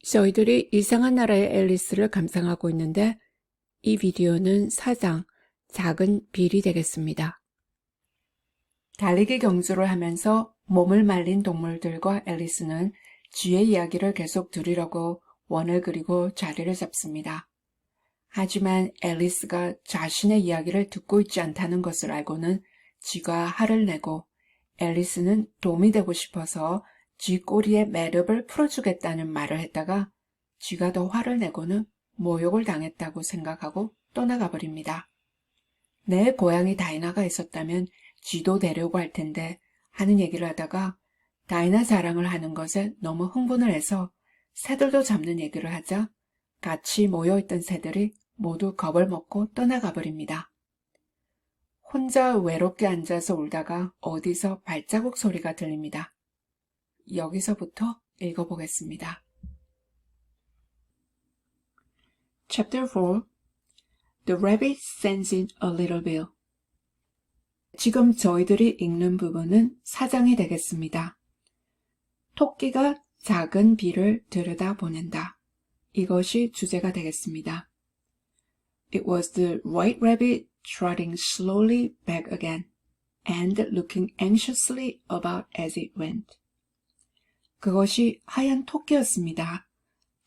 저희들이 이상한 나라의 앨리스를 감상하고 있는데 이 비디오는 4장 작은 빌이 되겠습니다. 달리기 경주를 하면서 몸을 말린 동물들과 앨리스는 쥐의 이야기를 계속 들으려고 원을 그리고 자리를 잡습니다. 하지만 앨리스가 자신의 이야기를 듣고 있지 않다는 것을 알고는 쥐가 화를 내고 앨리스는 도움이 되고 싶어서 쥐 꼬리에 매듭을 풀어주겠다는 말을 했다가 쥐가 더 화를 내고는 모욕을 당했다고 생각하고 떠나가 버립니다. 내 고양이 다이나가 있었다면 쥐도 데려오고 할 텐데 하는 얘기를 하다가 다이나 자랑을 하는 것에 너무 흥분을 해서 새들도 잡는 얘기를 하자 같이 모여있던 새들이 모두 겁을 먹고 떠나가 버립니다. 혼자 외롭게 앉아서 울다가 어디서 발자국 소리가 들립니다. 여기서부터 읽어보겠습니다. Chapter 4 The rabbit sends in a little bill. 지금 저희들이 읽는 부분은 4장이 되겠습니다. 토끼가 작은 비를 들여다보낸다. 이것이 주제가 되겠습니다. It was the white rabbit trotting slowly back again and looking anxiously about as it went. 그것이 하얀 토끼였습니다.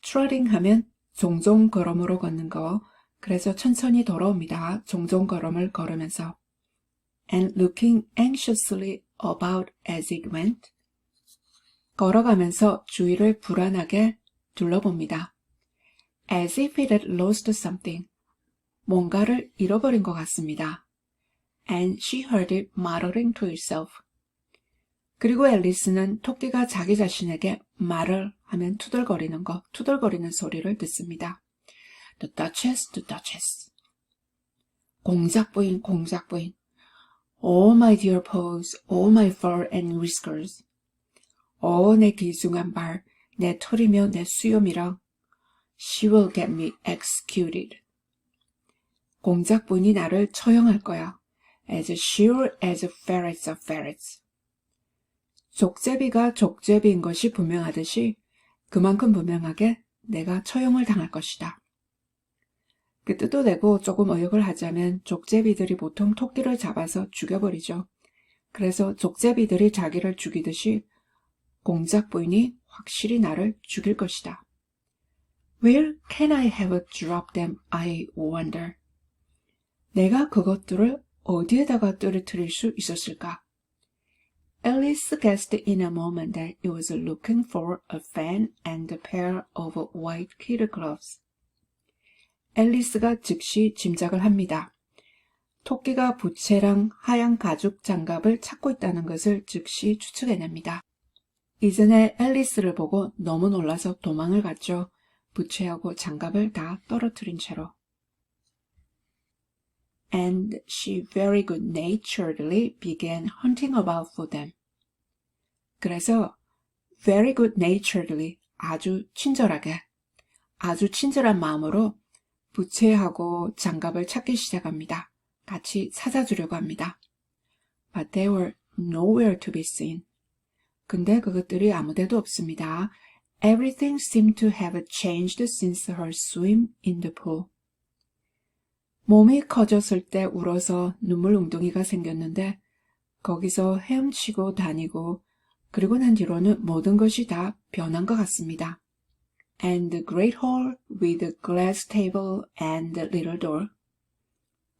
트러팅 하면 종종 걸음으로 걷는 거, 그래서 천천히 돌아옵니다. 종종 걸음을 걸으면서. And looking anxiously about as it went. 걸어가면서 주위를 불안하게 둘러봅니다. As if it had lost something. 뭔가를 잃어버린 것 같습니다. And she heard it muttering to itself. 그리고 앨리스는 토끼가 자기 자신에게 말을 하면 투덜거리는 소리를 듣습니다. The Duchess, the Duchess. 공작부인, 공작부인. Oh my dear paws, oh my fur and whiskers. 내 귀숭한 발, 내 털이며 내 수염이라. She will get me executed. 공작부인이 나를 처형할 거야. As sure as ferrets are ferrets. 족제비가 족제비인 것이 분명하듯이 그만큼 분명하게 내가 처형을 당할 것이다. 그 뜻도 되고 조금 어역을 하자면 족제비들이 보통 토끼를 잡아서 죽여버리죠. 그래서 족제비들이 자기를 죽이듯이 공작부인이 확실히 나를 죽일 것이다. Where can I have dropped them, I wonder. 내가 그것들을 어디에다가 떨어뜨릴 수 있었을까? Alice guessed in a moment that it was looking for a fan and a pair of white kid gloves. 앨리스가 즉시 짐작을 합니다. 토끼가 부채랑 하얀 가죽 장갑을 찾고 있다는 것을 즉시 추측해냅니다. 이전에 앨리스를 보고 너무 놀라서 도망을 갔죠. 부채하고 장갑을 다 떨어뜨린 채로. And she very good-naturedly began hunting about for them. 그래서 very good-naturedly, 아주 친절하게, 아주 친절한 마음으로 부채하고 장갑을 찾기 시작합니다. 같이 찾아주려고 합니다. But they were nowhere to be seen. 근데 그것들이 아무데도 없습니다. Everything seemed to have changed since her swim in the pool. 몸이 커졌을 때 울어서 눈물 웅덩이가 생겼는데 거기서 헤엄치고 다니고 그리고 난 뒤로는 모든 것이 다 변한 것 같습니다. And the great hall with a glass table and a little door.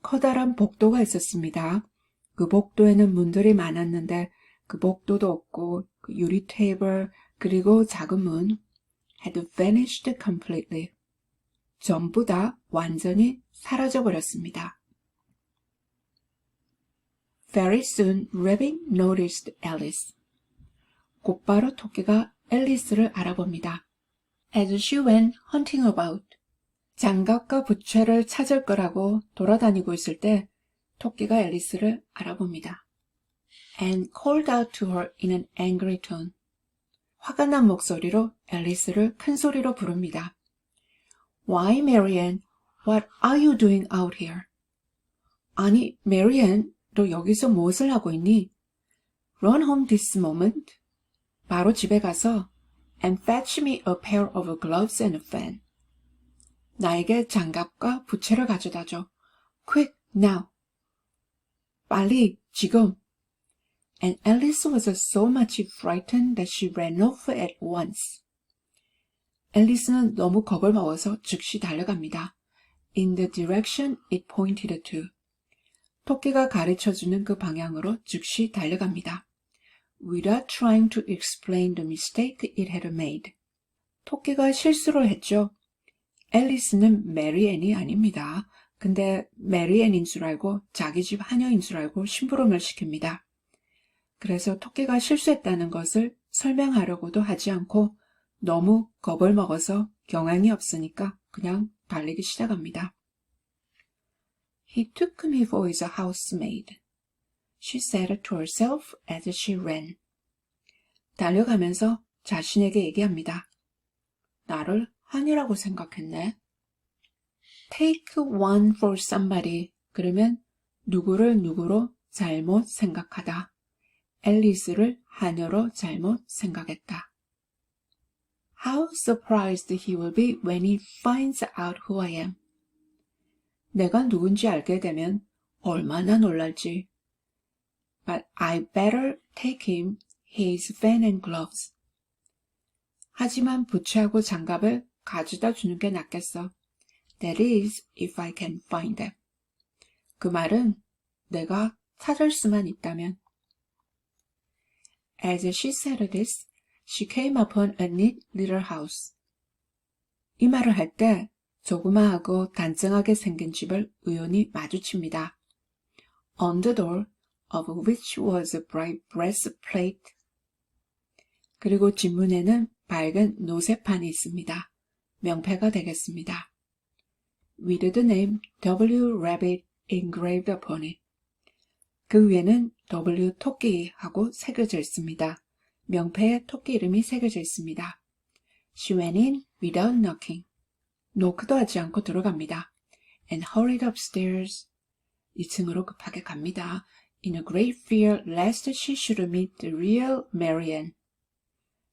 커다란 복도가 있었습니다. 그 복도에는 문들이 많았는데 그 복도도 없고 그 유리 테이블 그리고 작은 문 had vanished completely. 전부 다 완전히 사라져버렸습니다. Very soon, Rabbit noticed Alice. 곧바로 토끼가 앨리스를 알아봅니다. As she went hunting about. 장갑과 부채를 찾을 거라고 돌아다니고 있을 때 토끼가 앨리스를 알아봅니다. And called out to her in an angry tone. 화가 난 목소리로 앨리스를 큰 소리로 부릅니다. Why, Marianne, what are you doing out here? 아니, 메리앤, 너 여기서 무엇을 하고 있니? Run home this moment. 바로 집에 가서 and fetch me a pair of gloves and a fan. 나에게 장갑과 부채를 가져다 줘. Quick, now. 빨리, 지금. And Alice was so much frightened that she ran off at once. 앨리스는 너무 겁을 먹어서 즉시 달려갑니다. In the direction it pointed to. 토끼가 가르쳐주는 그 방향으로 즉시 달려갑니다. Without trying to explain the mistake it had made. 토끼가 실수를 했죠. 앨리스는 메리앤이 아닙니다. 근데 메리앤인 줄 알고 자기 집 하녀인 줄 알고 심부름을 시킵니다. 그래서 토끼가 실수했다는 것을 설명하려고도 하지 않고 너무 겁을 먹어서 경황이 없으니까 그냥 달리기 시작합니다. He took me for his housemaid. She said to herself as she ran. 달려가면서 자신에게 얘기합니다. 나를 한이라고 생각했네. Take one for somebody. 그러면 누구를 누구로 잘못 생각하다. 앨리스를 하녀로 잘못 생각했다. How surprised he will be when he finds out who I am. 내가 누군지 알게 되면 얼마나 놀랄지. But I better take him his fan and gloves. 하지만 부채하고 장갑을 가져다 주는 게 낫겠어. That is, if I can find them. 그 말은 내가 찾을 수만 있다면. As she said this, she came upon a neat little house. 이 말을 할 때 조그마하고 단정하게 생긴 집을 우연히 마주칩니다. On the door of which was a bright breastplate. 그리고 집문에는 밝은 노새판이 있습니다. 명패가 되겠습니다. With the name W. Rabbit engraved upon it. 그 위에는 W. 토끼하고 새겨져 있습니다. 명패에 토끼 이름이 새겨져 있습니다. She went in without knocking. 노크도 하지 않고 들어갑니다. And hurried upstairs. 2층으로 급하게 갑니다. In a great fear lest she should meet the real Marianne.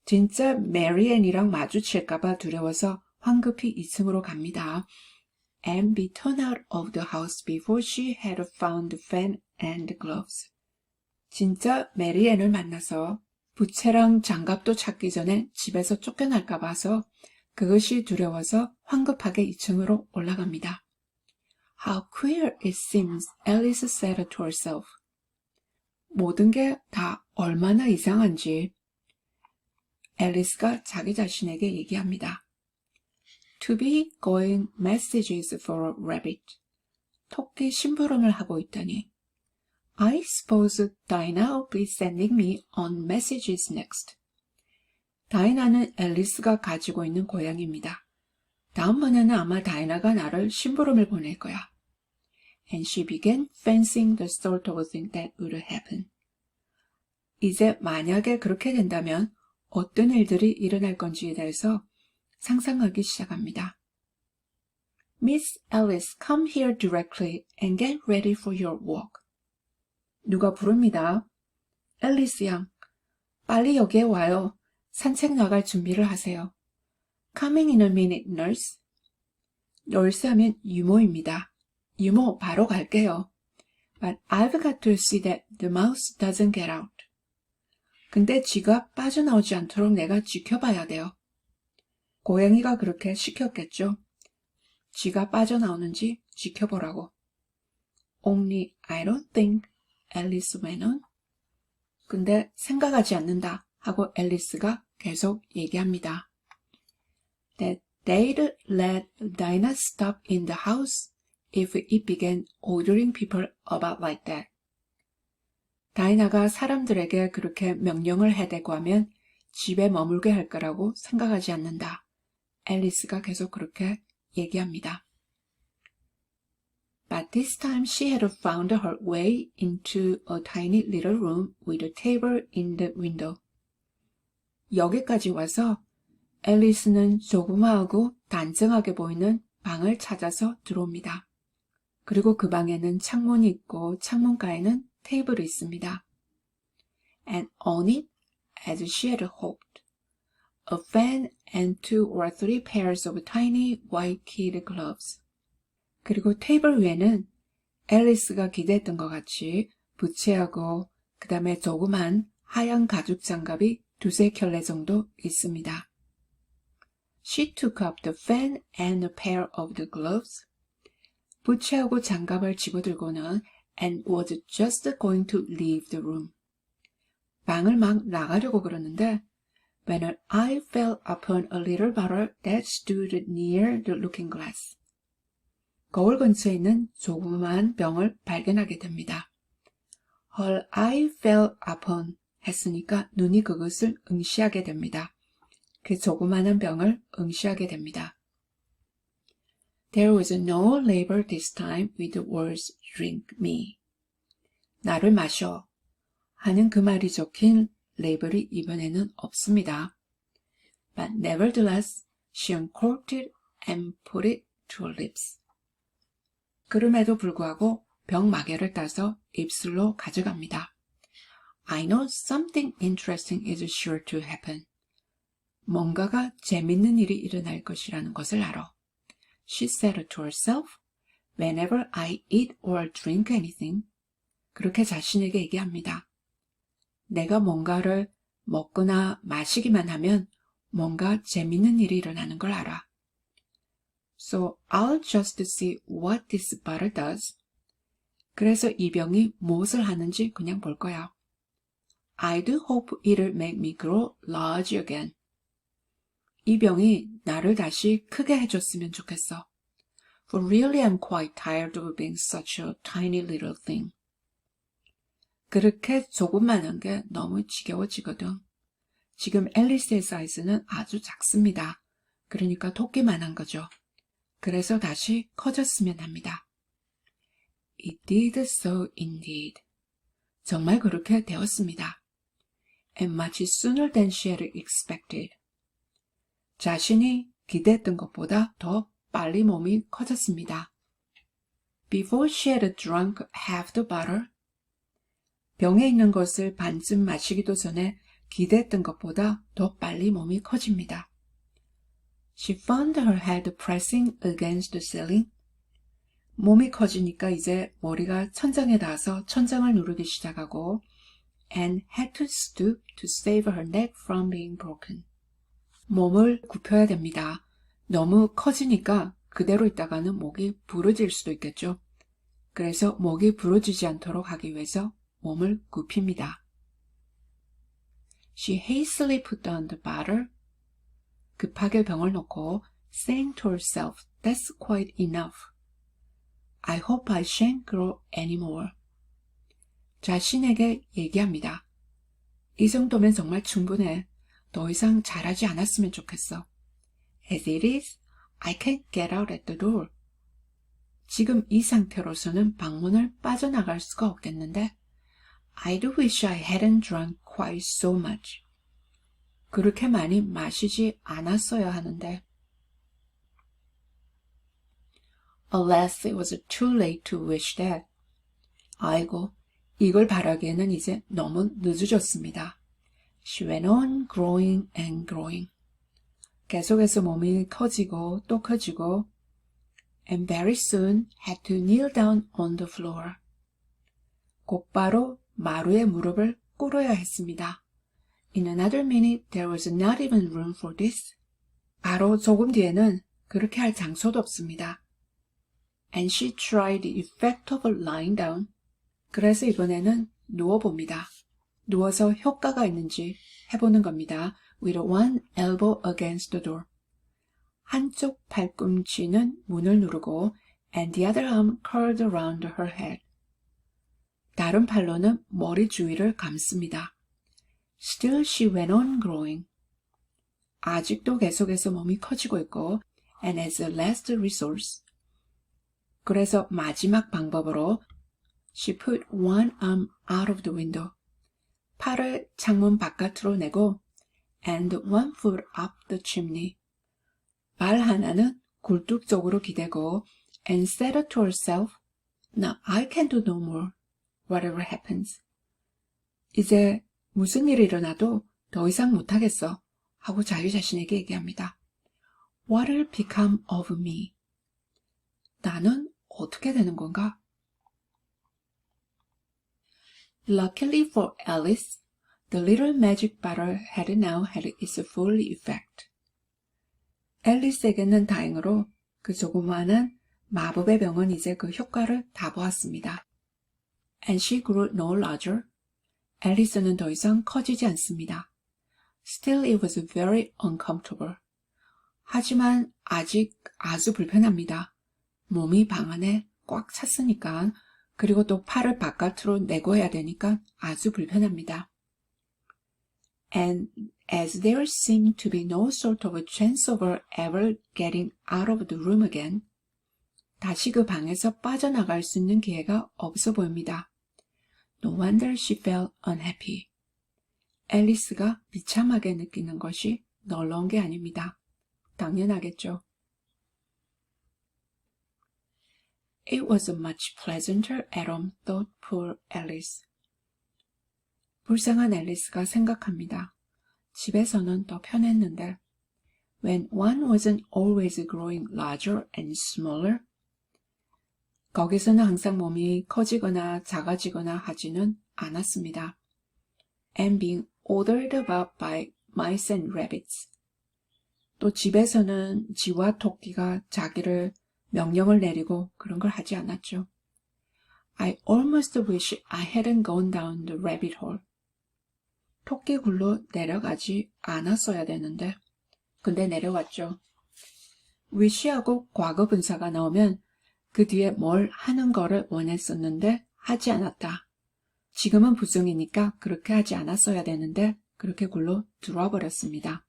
진짜 메리앤이랑 마주칠까봐 두려워서 황급히 2층으로 갑니다. And be turned out of the house before she had found the fan and gloves. 진짜 메리앤을 만나서 부채랑 장갑도 찾기 전에 집에서 쫓겨날까 봐서 그것이 두려워서 황급하게 2층으로 올라갑니다. How queer it seems, Alice said to herself. 모든 게 다 얼마나 이상한지 앨리스가 자기 자신에게 얘기합니다. To be going messages for a rabbit. 토끼 심부름을 하고 있다니. I suppose Dinah will be sending me on messages next. 다이나는 앨리스가 가지고 있는 고양이입니다. 다음번에는 아마 다이나가 나를 심부름을 보낼 거야. And she began fancying the sort of thing that would happen. 이제 만약에 그렇게 된다면 어떤 일들이 일어날 건지에 대해서 상상하기 시작합니다. Miss Alice, come here directly and get ready for your walk. 누가 부릅니다. 앨리스 양, 빨리 여기에 와요. 산책 나갈 준비를 하세요. Coming in a minute, nurse. nurse 하면 유모입니다. 유모, 바로 갈게요. But I've got to see that the mouse doesn't get out. 근데 쥐가 빠져나오지 않도록 내가 지켜봐야 돼요. 고양이가 그렇게 시켰겠죠. 쥐가 빠져나오는지 지켜보라고. Only I don't think, 앨리스 went on. 근데 생각하지 않는다 하고 앨리스가 계속 얘기합니다. That they'd let Dinah stop in the house if it began ordering people about like that. 다이나가 사람들에게 그렇게 명령을 해대고 하면 집에 머물게 할 거라고 생각하지 않는다. 앨리스가 계속 그렇게 얘기합니다. But this time she had found her way into a tiny little room with a table in the window. 여기까지 와서 앨리스는 조그마하고 단정하게 보이는 방을 찾아서 들어옵니다. 그리고 그 방에는 창문이 있고 창문가에는 테이블이 있습니다. And on it, as she had hoped, a fan and 2 or 3 pairs of tiny white kid gloves. 그리고 테이블 위에는 앨리스가 기대했던 것 같이 부채하고 그 다음에 조그만 하얀 가죽 장갑이 2-3켤레 정도 있습니다. She took up the fan and a pair of the gloves. 부채하고 장갑을 집어들고는 and was just going to leave the room. 방을 막 나가려고 그러는데 when her eye fell upon a little bottle that stood near the looking glass. 거울 근처에 있는 조그만 병을 발견하게 됩니다. Her eye fell upon 했으니까 눈이 그것을 응시하게 됩니다. 그 조그마한 병을 응시하게 됩니다. There was no label this time with the words drink me. 나를 마셔 하는 그 말이 적힌 레이블이 이번에는 없습니다. But nevertheless, she uncorked it and put it to her lips. 그럼에도 불구하고 병 마개를 따서 입술로 가져갑니다. I know something interesting is sure to happen. 뭔가가 재밌는 일이 일어날 것이라는 것을 알아. She said to herself, whenever I eat or drink anything. 그렇게 자신에게 얘기합니다. 내가 뭔가를 먹거나 마시기만 하면 뭔가 재밌는 일이 일어나는 걸 알아. So I'll just see what this bottle does. 그래서 이 병이 무엇을 하는지 그냥 볼 거야. I do hope it'll make me grow large again. 이 병이 나를 다시 크게 해줬으면 좋겠어. For really I'm quite tired of being such a tiny little thing. 그렇게 조금만한 게 너무 지겨워지거든. 지금 앨리스의 사이즈는 아주 작습니다. 그러니까 토끼만한 거죠. 그래서 다시 커졌으면 합니다. It did so indeed. 정말 그렇게 되었습니다. And much sooner than she had expected. 자신이 기대했던 것보다 더 빨리 몸이 커졌습니다. Before she had drunk half the bottle. 병에 있는 것을 반쯤 마시기도 전에 기대했던 것보다 더 빨리 몸이 커집니다. She found her head pressing against the ceiling. 몸이 커지니까 이제 머리가 천장에 닿아서 천장을 누르기 시작하고 and had to stoop to save her neck from being broken. 몸을 굽혀야 됩니다. 너무 커지니까 그대로 있다가는 목이 부러질 수도 있겠죠. 그래서 목이 부러지지 않도록 하기 위해서 몸을 굽힙니다. She hastily put down the bottle. 급하게 병을 놓고 saying to herself, that's quite enough. I hope I shan't grow any more. 자신에게 얘기합니다. 이 정도면 정말 충분해. 더 이상 자라지 않았으면 좋겠어. As it is, I can't get out at the door. 지금 이 상태로서는 방문을 빠져나갈 수가 없겠는데 I do wish I hadn't drunk quite so much. 그렇게 많이 마시지 않았어야 하는데. Alas, it was too late to wish that. 아이고, 이걸 바라기에는 이제 너무 늦어졌습니다. She went on growing and growing. 계속해서 몸이 커지고 또 커지고 and very soon had to kneel down on the floor. 곧바로 마루에 무릎을 꿇어야 했습니다. In another minute there was not even room for this. 바로 조금 뒤에는 그렇게 할 장소도 없습니다. And she tried the effect of lying down. 그래서 이번에는 누워봅니다. 누워서 효과가 있는지 해보는 겁니다. With one elbow against the door. 한쪽 팔꿈치는 문을 누르고 and the other arm curled around her head. 다른 팔로는 머리 주위를 감습니다. Still she went on growing. 아직도 계속해서 몸이 커지고 있고 and as a last resource. 그래서 마지막 방법으로 she put one arm out of the window. 팔을 창문 바깥으로 내고 and one foot up the chimney. 발 하나는 굴뚝 쪽으로 기대고 and said to herself, Now I can do no more, whatever happens. 이제 무슨 일이 일어나도 더 이상 못하겠어. 하고 자기 자신에게 얘기합니다. What will become of me? 나는 어떻게 되는 건가? Luckily for Alice, the little magic bottle had now had its full effect. 앨리스에게는 다행으로 그 조그마한 마법의 병은 이제 그 효과를 다 보았습니다. And she grew no larger. 앨리스는 더 이상 커지지 않습니다. Still it was very uncomfortable. 하지만 아직 아주 불편합니다. 몸이 방 안에 꽉 찼으니까, 그리고 또 팔을 바깥으로 내고 해야 되니까 아주 불편합니다. And as there seemed to be no sort of chance of her ever getting out of the room again, 다시 그 방에서 빠져나갈 수 있는 기회가 없어 보입니다. No wonder she felt unhappy. 앨리스가 비참하게 느끼는 것이 놀라운 게 아닙니다. 당연하겠죠. It was much pleasanter at home, thought poor Alice. 불쌍한 앨리스가 생각합니다. 집에서는 더 편했는데. When one wasn't always growing larger and smaller. 거기서는 항상 몸이 커지거나 작아지거나 하지는 않았습니다. And being ordered about by mice and rabbits. 또 집에서는 쥐와 토끼가 자기를 명령을 내리고 그런 걸 하지 않았죠. I almost wish I hadn't gone down the rabbit hole. 토끼 굴로 내려가지 않았어야 되는데, 근데 내려왔죠. wish하고 과거 분사가 나오면 그 뒤에 뭘 하는 거를 원했었는데 하지 않았다. 지금은 부정이니까 그렇게 하지 않았어야 되는데 그렇게 굴로 들어와 버렸습니다.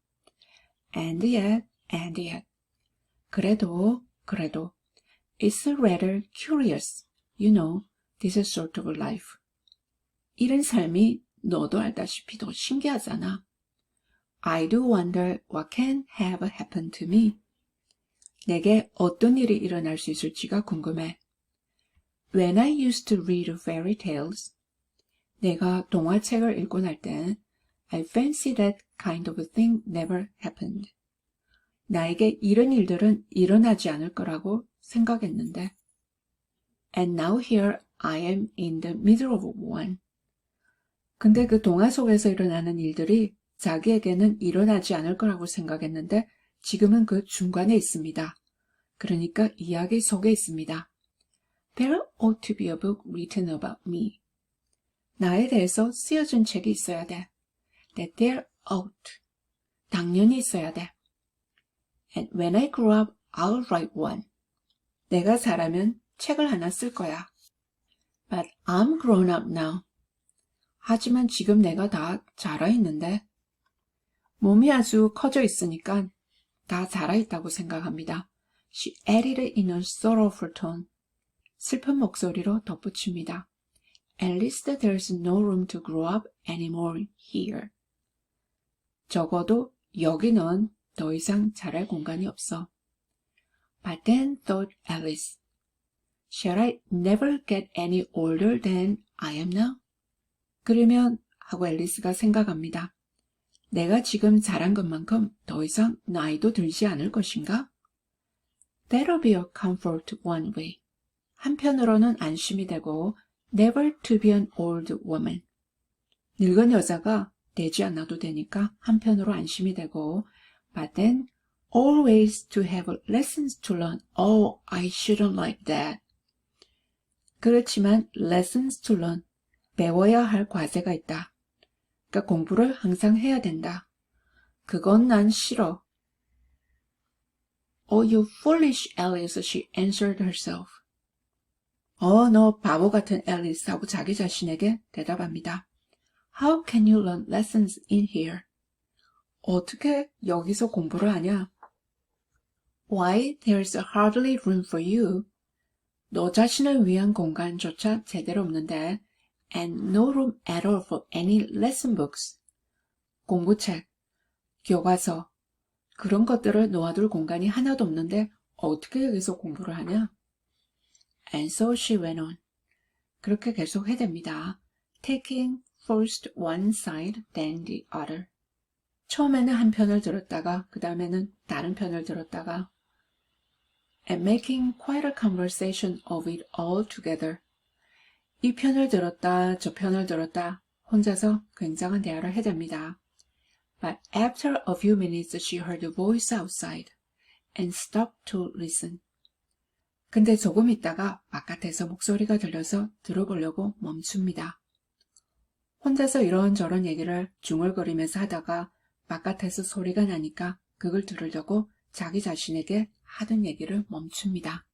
And yet. 그래도, it's rather curious, you know, this sort of life. 이런 삶이 너도 알다시피 더 신기하잖아. I do wonder what can have happened to me. 내게 어떤 일이 일어날 수 있을지가 궁금해. When I used to read fairy tales, 내가 동화책을 읽고 날 땐 I fancy that kind of thing never happened. 나에게 이런 일들은 일어나지 않을 거라고 생각했는데. And now here I am in the middle of one. 근데 그 동화 속에서 일어나는 일들이 자기에게는 일어나지 않을 거라고 생각했는데 지금은 그 중간에 있습니다. 그러니까 이야기 속에 있습니다. There ought to be a book written about me. 나에 대해서 쓰여진 책이 있어야 돼. That there ought. 당연히 있어야 돼. And when I grow up, I'll write one. 내가 자라면 책을 하나 쓸 거야. But I'm grown up now. 하지만 지금 내가 다 자라 있는데 몸이 아주 커져 있으니까 다 자라 있다고 생각합니다. She added it in a sorrowful tone. 슬픈 목소리로 덧붙입니다. At least there's no room to grow up anymore here. 적어도 여기는 더 이상 자랄 공간이 없어. But then thought Alice, shall I never get any older than I am now? 그러면 하고 앨리스가 생각합니다. 내가 지금 자란 것만큼 더 이상 나이도 들지 않을 것인가? That'll be a comfort one way. 한편으로는 안심이 되고 never to be an old woman. 늙은 여자가 되지 않아도 되니까 한편으로 안심이 되고 but then always to have lessons to learn. Oh, I shouldn't like that. 그렇지만 lessons to learn. 배워야 할 과제가 있다. 그러니까 공부를 항상 해야 된다. 그건 난 싫어. Oh, you foolish Alice, she answered herself. 너 바보 같은 앨리스 하고 자기 자신에게 대답합니다. How can you learn lessons in here? 어떻게 여기서 공부를 하냐? Why, there's hardly room for you. 너 자신을 위한 공간조차 제대로 없는데 and no room at all for any lesson books. 공부책, 교과서, 그런 것들을 놓아둘 공간이 하나도 없는데 어떻게 여기서 공부를 하냐? And so she went on. 그렇게 계속 해댑니다. Taking first one side, then the other. 처음에는 한 편을 들었다가 그 다음에는 다른 편을 들었다가 and making quite a conversation of it all together. 이 편을 들었다 저 편을 들었다 혼자서 굉장한 대화를 해댑니다. But after a few minutes she heard a voice outside and stopped to listen. 근데 조금 있다가 바깥에서 목소리가 들려서 들어보려고 멈춥니다. 혼자서 이런저런 얘기를 중얼거리면서 하다가 바깥에서 소리가 나니까 그걸 들으려고 자기 자신에게 하던 얘기를 멈춥니다.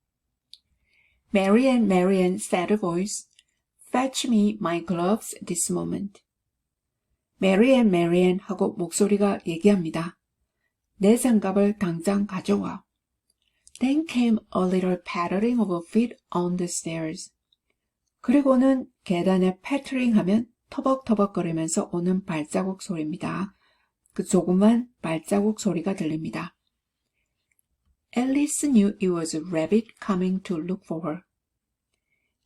Marianne, Marianne, said a voice. Fetch me my gloves this moment. Marianne, Marianne 하고 목소리가 얘기합니다. 내 장갑을 당장 가져와. Then came a little pattering of feet on the stairs. 그리고는 계단에 패터링하면 터벅터벅거리면서 오는 발자국 소리입니다. 그 조그만 발자국 소리가 들립니다. Alice knew it was a rabbit coming to look for her.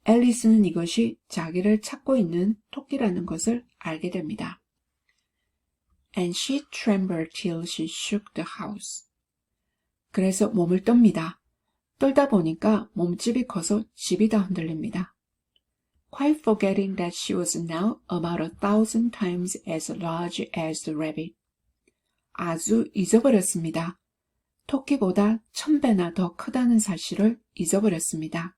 앨리스는 이것이 자기를 찾고 있는 토끼라는 것을 알게 됩니다. And she trembled till she shook the house. 그래서 몸을 떱니다. 떨다 보니까 몸집이 커서 집이 다 흔들립니다. Quite forgetting that she was now about 1,000 times as large as the rabbit. 아주 잊어버렸습니다. 토끼보다 1,000배나 더 크다는 사실을 잊어버렸습니다.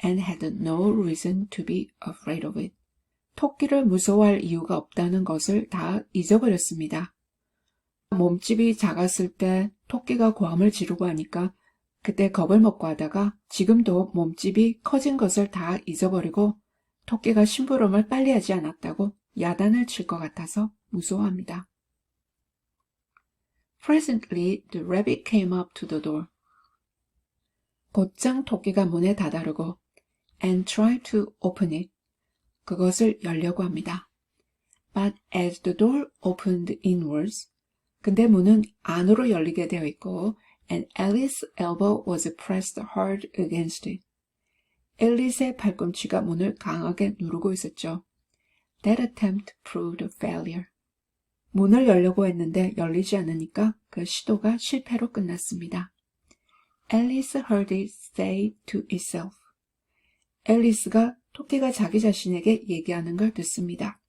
And had no reason to be afraid of it. 토끼를 무서워할 이유가 없다는 것을 다 잊어버렸습니다. 몸집이 작았을 때 토끼가 고함을 지르고 하니까 그때 겁을 먹고 하다가 지금도 몸집이 커진 것을 다 잊어버리고 토끼가 심부름을 빨리 하지 않았다고 야단을 칠 것 같아서 무서워합니다. Presently the rabbit came up to the door. 곧장 토끼가 문에 다다르고 and tried to open it. 그것을 열려고 합니다. But as the door opened inwards, 근데 문은 안으로 열리게 되어 있고 and Alice's elbow was pressed hard against it. 앨리스의 팔꿈치가 문을 강하게 누르고 있었죠. That attempt proved a failure. 문을 열려고 했는데 열리지 않으니까 그 시도가 실패로 끝났습니다. Alice heard it say to itself. 앨리스가 토끼가 자기 자신에게 얘기하는 걸 듣습니다.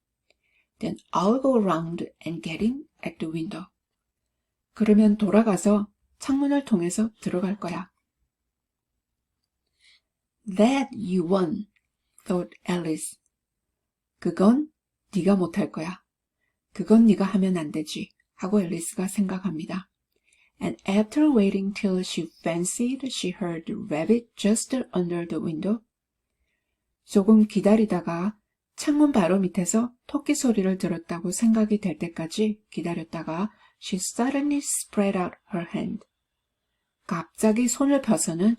Then I'll go around and get in at the window. 그러면 돌아가서 창문을 통해서 들어갈 거야. That you won, thought Alice. 그건 네가 못할 거야. 그건 네가 하면 안 되지 하고 앨리스가 생각합니다. And after waiting till she fancied she heard the rabbit just under the window, 조금 기다리다가 창문 바로 밑에서 토끼 소리를 들었다고 생각이 될 때까지 기다렸다가 she suddenly spread out her hand. 갑자기 손을 펴서는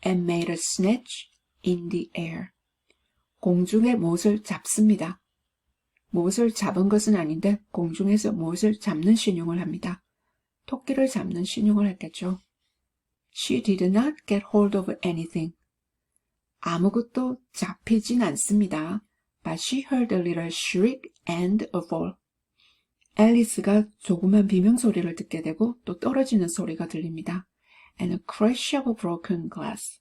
and made a snatch in the air. 공중에 무엇을 잡습니다. 무엇을 잡은 것은 아닌데 공중에서 무엇을 잡는 신용을 합니다. 토끼를 잡는 신용을 했겠죠. She did not get hold of anything. 아무것도 잡히진 않습니다. But she heard a little shriek and a fall. 앨리스가 조그만 비명소리를 듣게 되고 또 떨어지는 소리가 들립니다. And a crash of broken glass.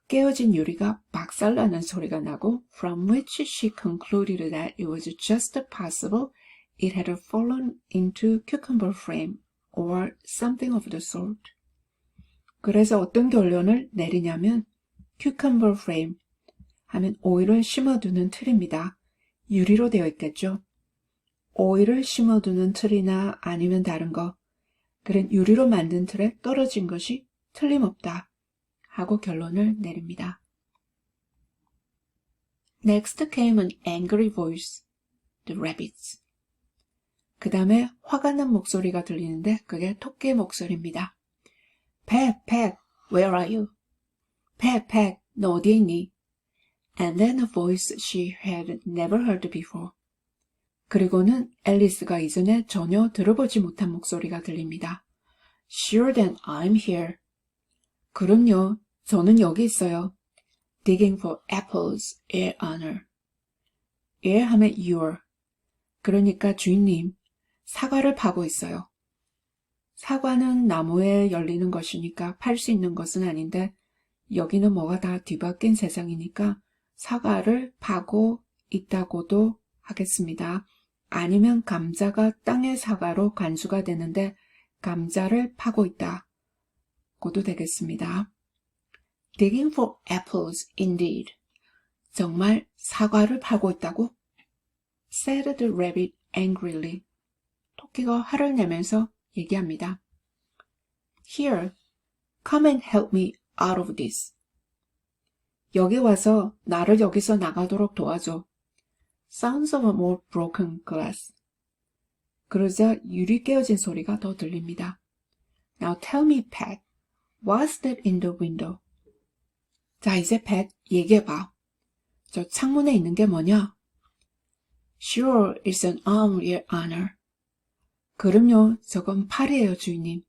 깨어진 유리가 박살나는 소리가 나고 from which she concluded that it was just possible it had fallen into cucumber frame or something of the sort. 그래서 어떤 결론을 내리냐면 cucumber frame 하면 오이를 심어두는 틀입니다. 유리로 되어 있겠죠. 오이를 심어두는 틀이나 아니면 다른 거. 그런 유리로 만든 틀에 떨어진 것이 틀림없다 하고 결론을 내립니다. Next came an angry voice, the rabbit's. 그 다음에 화가 난 목소리가 들리는데 그게 토끼의 목소리입니다. Peg, Peg, where are you? Peg, Peg, 너 어디에 있니? And then a voice she had never heard before. 그리고는 앨리스가 이전에 전혀 들어보지 못한 목소리가 들립니다. Sure then I'm here. 그럼요, 저는 여기 있어요. Digging for apples, Your Honor. 예 하면 your. 그러니까 주인님, 사과를 파고 있어요. 사과는 나무에 열리는 것이니까 팔 수 있는 것은 아닌데 여기는 뭐가 다 뒤바뀐 세상이니까 사과를 파고 있다고도 하겠습니다. 아니면 감자가 땅의 사과로 간수가 되는데 감자를 파고 있다고도 되겠습니다. Digging for apples indeed. 정말 사과를 파고 있다고? said the rabbit angrily. 토끼가 화를 내면서 얘기합니다. Here, come and help me out of this. 여기 와서 나를 여기서 나가도록 도와줘. Sounds of a more broken glass. 그러자 유리 깨어진 소리가 더 들립니다. Now tell me, Pat, what's that in the window? 자, 이제 Pat, 얘기해봐. 저 창문에 있는 게 뭐냐? Sure, it's an arm, your honor. 그럼요, 저건 팔이에요, 주인님.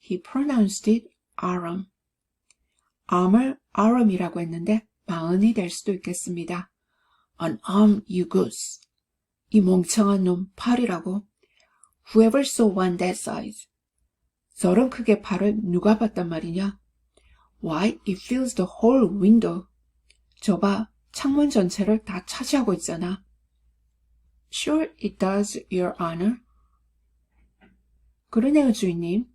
He pronounced it arm. arm을 arm이라고 했는데 마흔이 될 수도 있겠습니다. An arm, you goose. 이 멍청한 놈, 팔이라고. Whoever saw one that size. 저런 크게 팔을 누가 봤단 말이냐? Why, it fills the whole window. 저봐, 창문 전체를 다 차지하고 있잖아. Sure, it does, your honor. 그러네요, 주인님.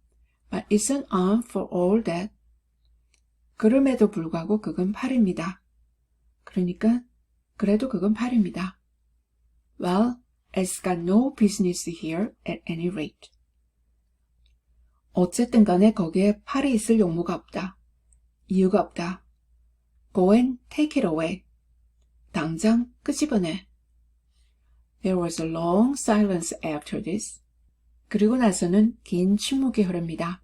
But it's an arm for all that. 그럼에도 불구하고 그건 팔입니다. 그러니까 그래도 그건 팔입니다. Well, it's got no business here at any rate. 어쨌든 간에 거기에 팔이 있을 용무가 없다. 이유가 없다. Go and take it away. 당장 끄집어내. There was a long silence after this. 그리고 나서는 긴 침묵이 흐릅니다.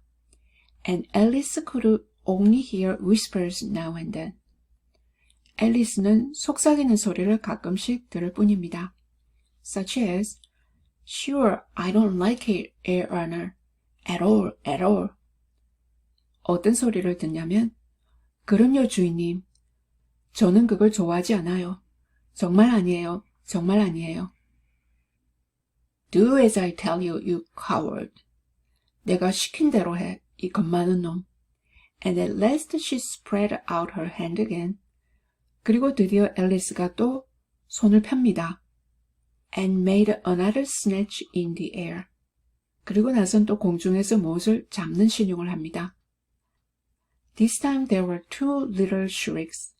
And Alice could only hear whispers now and then. 앨리스는 속삭이는 소리를 가끔씩 들을 뿐입니다. Such as, Sure, I don't like it, Your Honor. At all, at all. 어떤 소리를 듣냐면, 그럼요, 주인님. 저는 그걸 좋아하지 않아요. 정말 아니에요. 정말 아니에요. Do as I tell you, you coward. 내가 시킨 대로 해, 이 겁많은 놈. And at last she spread out her hand again. 그리고 드디어 앨리스가 또 손을 펴니다. And made another snatch in the air. 그리고 나선 또 공중에서 무엇을 잡는 신용을 합니다. This time there were two little shrieks.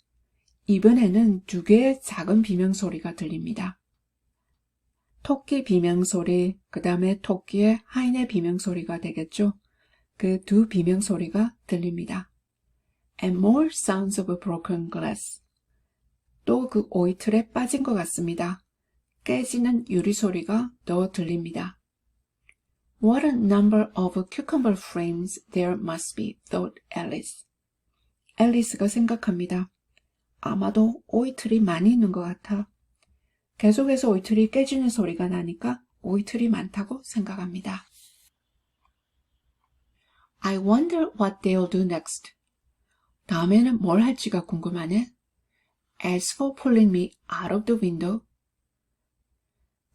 이번에는 두 개의 작은 비명소리가 들립니다. 토끼 비명소리, 그 다음에 토끼의 하인의 비명소리가 되겠죠. 그 두 비명소리가 들립니다. And more sounds of broken glass. 또 그 오이틀에 빠진 것 같습니다. 깨지는 유리 소리가 더 들립니다. What a number of cucumber frames there must be, thought Alice. 앨리스가 생각합니다. 아마도 오이틀이 많이 있는 것 같아. 계속해서 오이틀이 깨지는 소리가 나니까 오이틀이 많다고 생각합니다. I wonder what they'll do next. 다음에는 뭘 할지가 궁금하네. As for pulling me out of the window.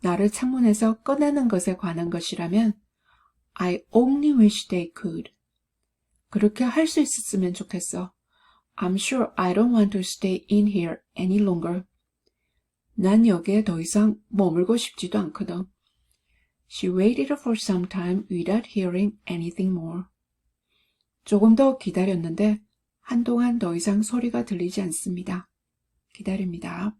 나를 창문에서 꺼내는 것에 관한 것이라면 I only wish they could. 그렇게 할 수 있었으면 좋겠어. I'm sure I don't want to stay in here any longer. 난 여기에 더 이상 머물고 싶지도 않거든. She waited for some time without hearing anything more. 조금 더 기다렸는데 한동안 더 이상 소리가 들리지 않습니다. 기다립니다.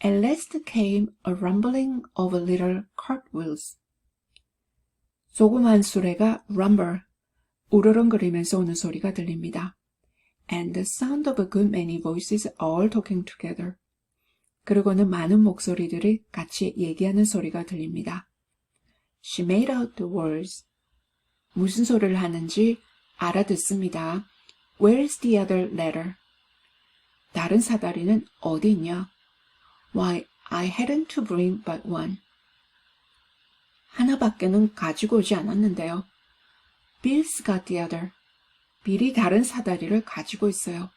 At last came a rumbling of little cartwheels. 조그만 수레가 rumble, 우르렁거리면서 오는 소리가 들립니다. And the sound of a good many voices all talking together. 그리고는 많은 목소리들이 같이 얘기하는 소리가 들립니다. She made out the words. 무슨 소리를 하는지 알아듣습니다. Where's the other letter? 다른 사다리는 어디 있냐? Why, I hadn't to bring but one. 하나밖에는 가지고 오지 않았는데요. Bill's got the other. 빌이 다른 사다리를 가지고 있어요.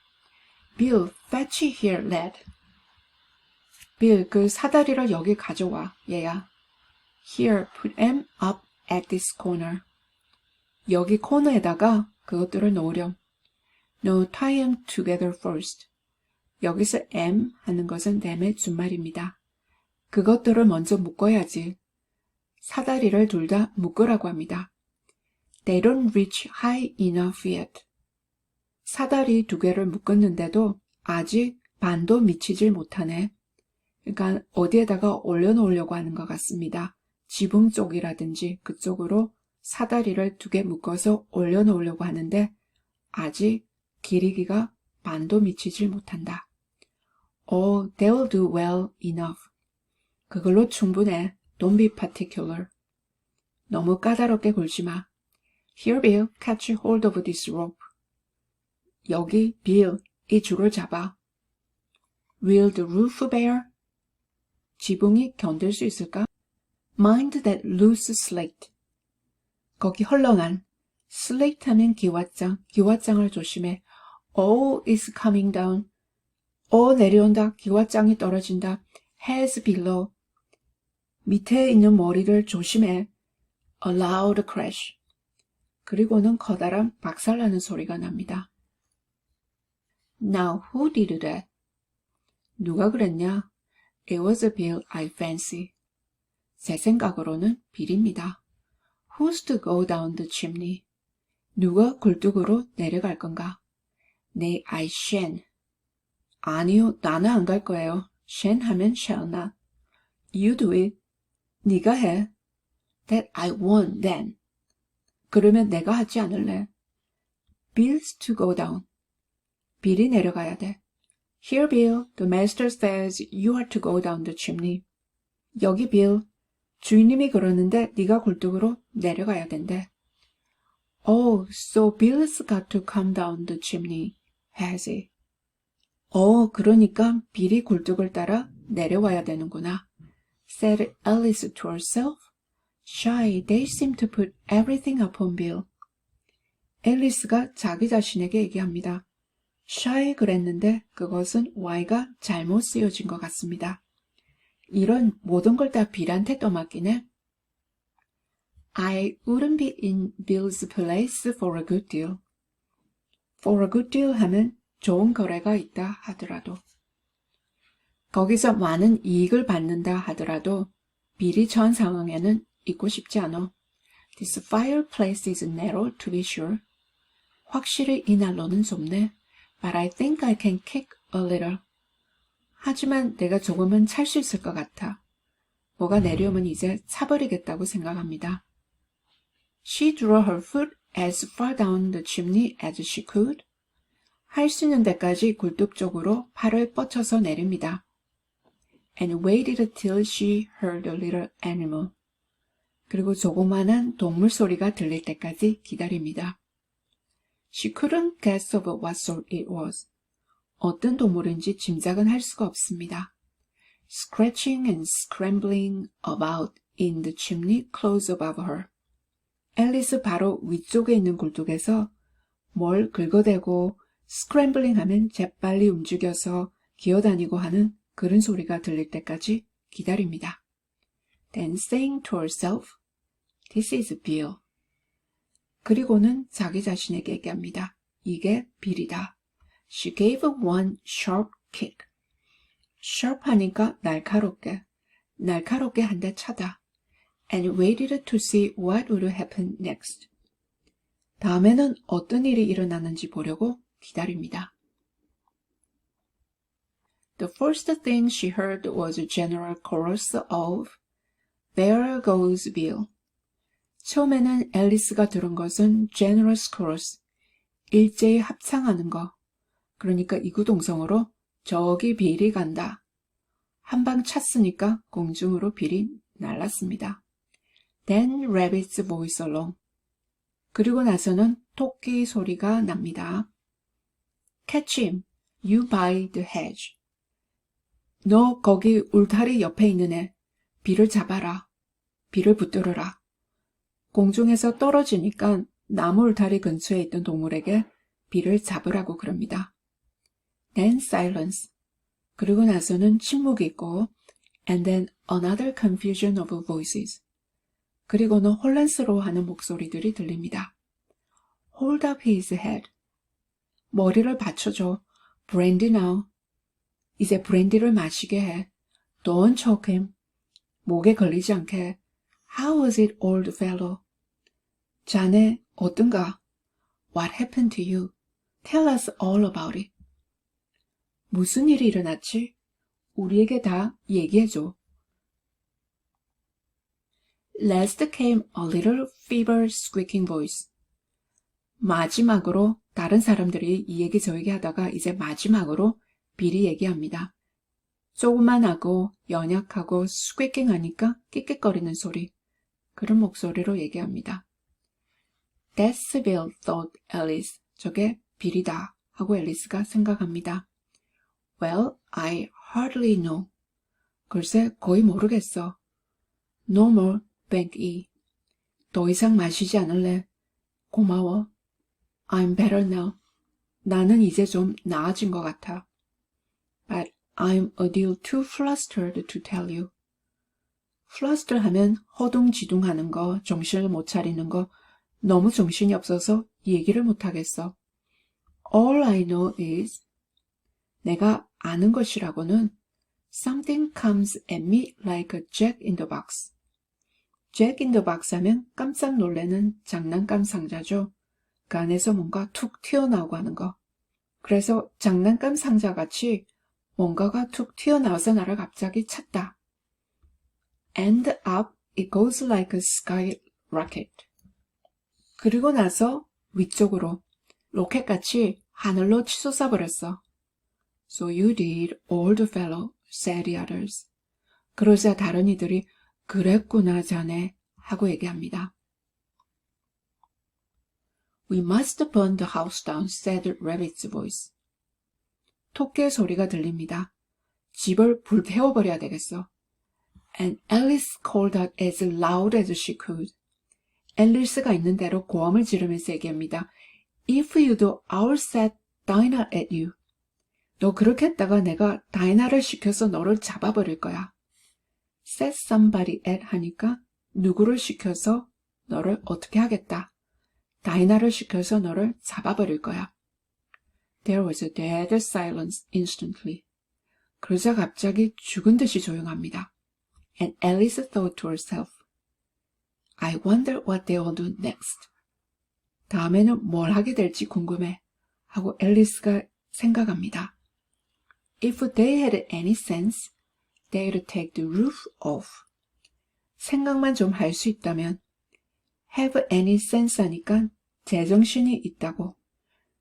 Bill, fetch it here, lad. 빌, 그 사다리를 여기 가져와, 얘야. Here, put them up at this corner. 여기 코너에다가 그것들을 놓으렴. No, tie them together first. 여기서 am 하는 것은 them의 준말입니다. 그것들을 먼저 묶어야지. 사다리를 둘 다 묶으라고 합니다. They don't reach high enough yet. 사다리 두 개를 묶었는데도 아직 반도 미치질 못하네. 그러니까 어디에다가 올려놓으려고 하는 것 같습니다. 지붕 쪽이라든지 그쪽으로 사다리를 두 개 묶어서 올려놓으려고 하는데 아직 길이가 반도 미치질 못한다. Oh, they'll do well enough. 그걸로 충분해. Don't be particular. 너무 까다롭게 굴지 마. Here, Bill, catch hold of this rope. 여기, Bill, 이 줄을 잡아. Will the roof bear? 지붕이 견딜 수 있을까? Mind that loose slate. 거기 헐렁한. slate 하면 기왓장, 기왓장을 조심해. Oh, it's coming down. 내려온다. 기왓장이 떨어진다. Heads below. 밑에 있는 머리를 조심해. A loud crash. 그리고는 커다란 박살나는 소리가 납니다. Now, who did that? 누가 그랬냐? It was Bill, I fancy. 제 생각으로는 빌입니다. Who's to go down the chimney? 누가 굴뚝으로 내려갈 건가? 네, I shan't. 아니요, 나는 안 갈 거예요. shan't 하면 shall not. You do it. 네가 해. That I won't then. 그러면 내가 하지 않을래. Bill's to go down. 빌이 내려가야 돼. Here, Bill, the master says you are to go down the chimney. 여기 빌, 주인님이 그러는데 네가 굴뚝으로 내려가야 된대. Oh, so Bill's got to come down the chimney, has he? 그러니까 빌이 굴뚝을 따라 내려와야 되는구나. Said Alice to herself. Shy, they seem to put everything upon Bill. 앨리스가 자기 자신에게 얘기합니다. Shy 그랬는데 그것은 Y가 잘못 쓰여진 것 같습니다. 이런 모든 걸 다 빌한테 떠맡기네. I wouldn't be in Bill's place for a good deal. For a good deal 하면 좋은 거래가 있다 하더라도. 거기서 많은 이익을 받는다 하더라도 빌이 처한 상황에는 있고 싶지 않아. This fireplace is narrow to be sure. 확실히 이 난로는 좁네. But I think I can kick a little. 하지만 내가 조금은 찰 수 있을 것 같아. 뭐가 내려오면 이제 차버리겠다고 생각합니다. She drew her foot as far down the chimney as she could. 할 수 있는 데까지 굴뚝 쪽으로 팔을 뻗쳐서 내립니다. And waited till she heard a little animal. 그리고 조그마한 동물 소리가 들릴 때까지 기다립니다. She couldn't guess of what sort it was. 어떤 동물인지 짐작은 할 수가 없습니다. Scratching and scrambling about in the chimney close above her. 앨리스 바로 위쪽에 있는 굴뚝에서 뭘 긁어대고 scrambling 하면 재빨리 움직여서 기어다니고 하는 그런 소리가 들릴 때까지 기다립니다. Then saying to herself, This is Bill. 그리고는 자기 자신에게 얘기합니다. 이게 빌이다. She gave one sharp kick. sharp 하니까 날카롭게 한 대 차다. And waited to see what would happen next. 다음에는 어떤 일이 일어나는지 보려고 기다립니다. The first thing she heard was a general chorus of There goes Bill. 처음에는 앨리스가 들은 것은 generous chorus, 일제히 합창하는 거. 그러니까 이구동성으로 저기 빌이 간다. 한 방 찼으니까 공중으로 빌이 날랐습니다. Then rabbit's voice along. 그리고 나서는 토끼 소리가 납니다. Catch him, you by the hedge. 너 거기 울타리 옆에 있는 애, 빌을 잡아라. 빌을 붙들어라. 공중에서 떨어지니까 나무 울타리 근처에 있던 동물에게 빌을 잡으라고 그럽니다. Then silence. 그리고 나서는 침묵이 있고 And then another confusion of voices. 그리고는 혼란스러워하는 목소리들이 들립니다. Hold up his head. 머리를 받쳐줘. Brandy now. 이제 브랜디를 마시게 해. Don't choke him. 목에 걸리지 않게. How was it, old fellow? 자네, 어떤가? What happened to you? Tell us all about it. 무슨 일이 일어났지? 우리에게 다 얘기해줘. Last came a little feeble squeaking voice. 마지막으로 다른 사람들이 이 얘기 저 얘기 하다가 이제 마지막으로 빌이 얘기합니다. 조그만하고 연약하고 스퀘킹 하니까 끽끽거리는 소리. 그런 목소리로 얘기합니다. That's Bill, thought Alice. 저게 빌이다 하고 앨리스가 생각합니다. Well, I hardly know. 글쎄, 거의 모르겠어. No more, thank you. 더 이상 마시지 않을래. 고마워. I'm better now. 나는 이제 좀 나아진 것 같아. But I'm a deal too flustered to tell you. fluster 하면 허둥지둥하는 거, 정신을 못 차리는 거, 너무 정신이 없어서 얘기를 못 하겠어. All I know is 내가 아는 것이라고는 Something comes at me like a jack in the box. Jack in the box 하면 깜짝 놀라는 장난감 상자죠. 그 안에서 뭔가 툭 튀어나오고 하는 거. 그래서 장난감 상자같이 뭔가가 툭 튀어나와서 나를 갑자기 찼다. And up it goes like a skyrocket. 그리고 나서 위쪽으로 로켓같이 하늘로 치솟아 버렸어. So you did, old fellow, said the others. 그러자 다른 이들이 그랬구나 자네 하고 얘기합니다. We must burn the house down, said Rabbit's voice. 토끼의 소리가 들립니다. 집을 불태워버려야 되겠어. And Alice called out as loud as she could. 앨리스가 있는 대로 고함을 지르면서 얘기합니다. If you do, I'll set Dinah at you. 너 그렇게 했다가 내가 다이나를 시켜서 너를 잡아버릴 거야. Set somebody at 하니까 누구를 시켜서 너를 어떻게 하겠다. 다이나를 시켜서 너를 잡아버릴 거야. There was a dead silence instantly. 그러자 갑자기 죽은 듯이 조용합니다. And Alice thought to herself, I wonder what they'll do next. 다음에는 뭘 하게 될지 궁금해. 하고 앨리스가 생각합니다. If they had any sense, they'd take the roof off. 생각만 좀 할 수 있다면 have any sense 하니까 제정신이 있다고.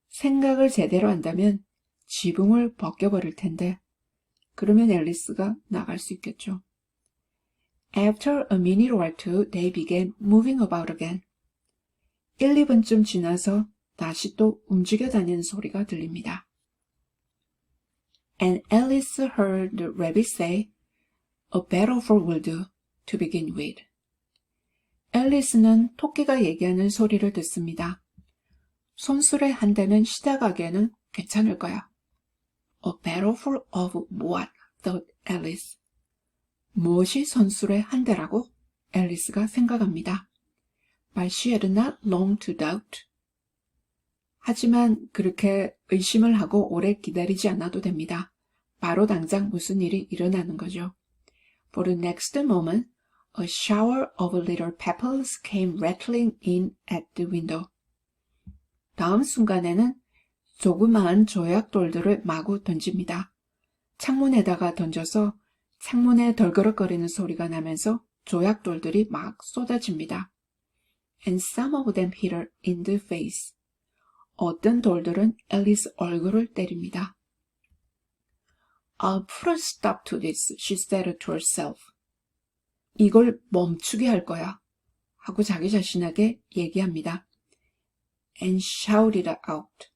생각을 제대로 한다면 지붕을 벗겨버릴 텐데 그러면 앨리스가 나갈 수 있겠죠. After a minute or two, they began moving about again. 1, 2분쯤 지나서 다시 또 움직여 다니는 소리가 들립니다. And Alice heard the rabbit say, A battlefield will do, to begin with. 앨리스는 토끼가 얘기하는 소리를 듣습니다. 손수레 한 대는 시작하기에는 괜찮을 거야. A battlefield of what? thought Alice. 무엇이 손수레 한 대라고? 앨리스가 생각합니다. But she had not long to doubt. 하지만 그렇게 의심을 하고 오래 기다리지 않아도 됩니다. 바로 당장 무슨 일이 일어나는 거죠. For the next moment, a shower of little pebbles came rattling in at the window. 다음 순간에는 조그마한 조약돌들을 마구 던집니다. 창문에다가 던져서 창문에 덜그럭거리는 소리가 나면서 조약돌들이 막 쏟아집니다. And some of them hit her in the face. 어떤 돌들은 앨리스 얼굴을 때립니다. I'll put a stop to this, she said to herself. 이걸 멈추게 할 거야. 하고 자기 자신에게 얘기합니다. And shouted out.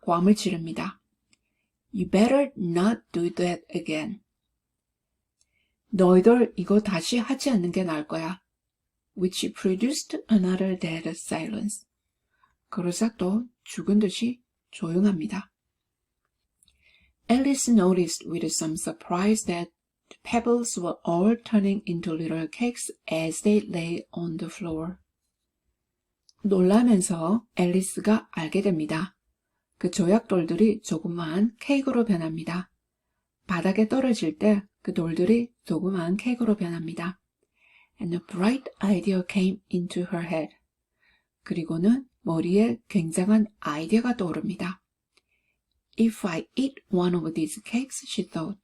고함을 지릅니다. You better not do that again. 너희들 이거 다시 하지 않는 게 나을 거야. Which produced another dead silence. 그러자 또 죽은 듯이 조용합니다. Alice noticed with some surprise that The pebbles were all turning into little cakes as they lay on the floor. 놀라면서 앨리스가 알게 됩니다. 그 조약돌들이 조그마한 케이크로 변합니다. 바닥에 떨어질 때 그 돌들이 조그마한 케이크로 변합니다. And a bright idea came into her head. 그리고는 머리에 굉장한 아이디어가 떠오릅니다. If I eat one of these cakes, she thought.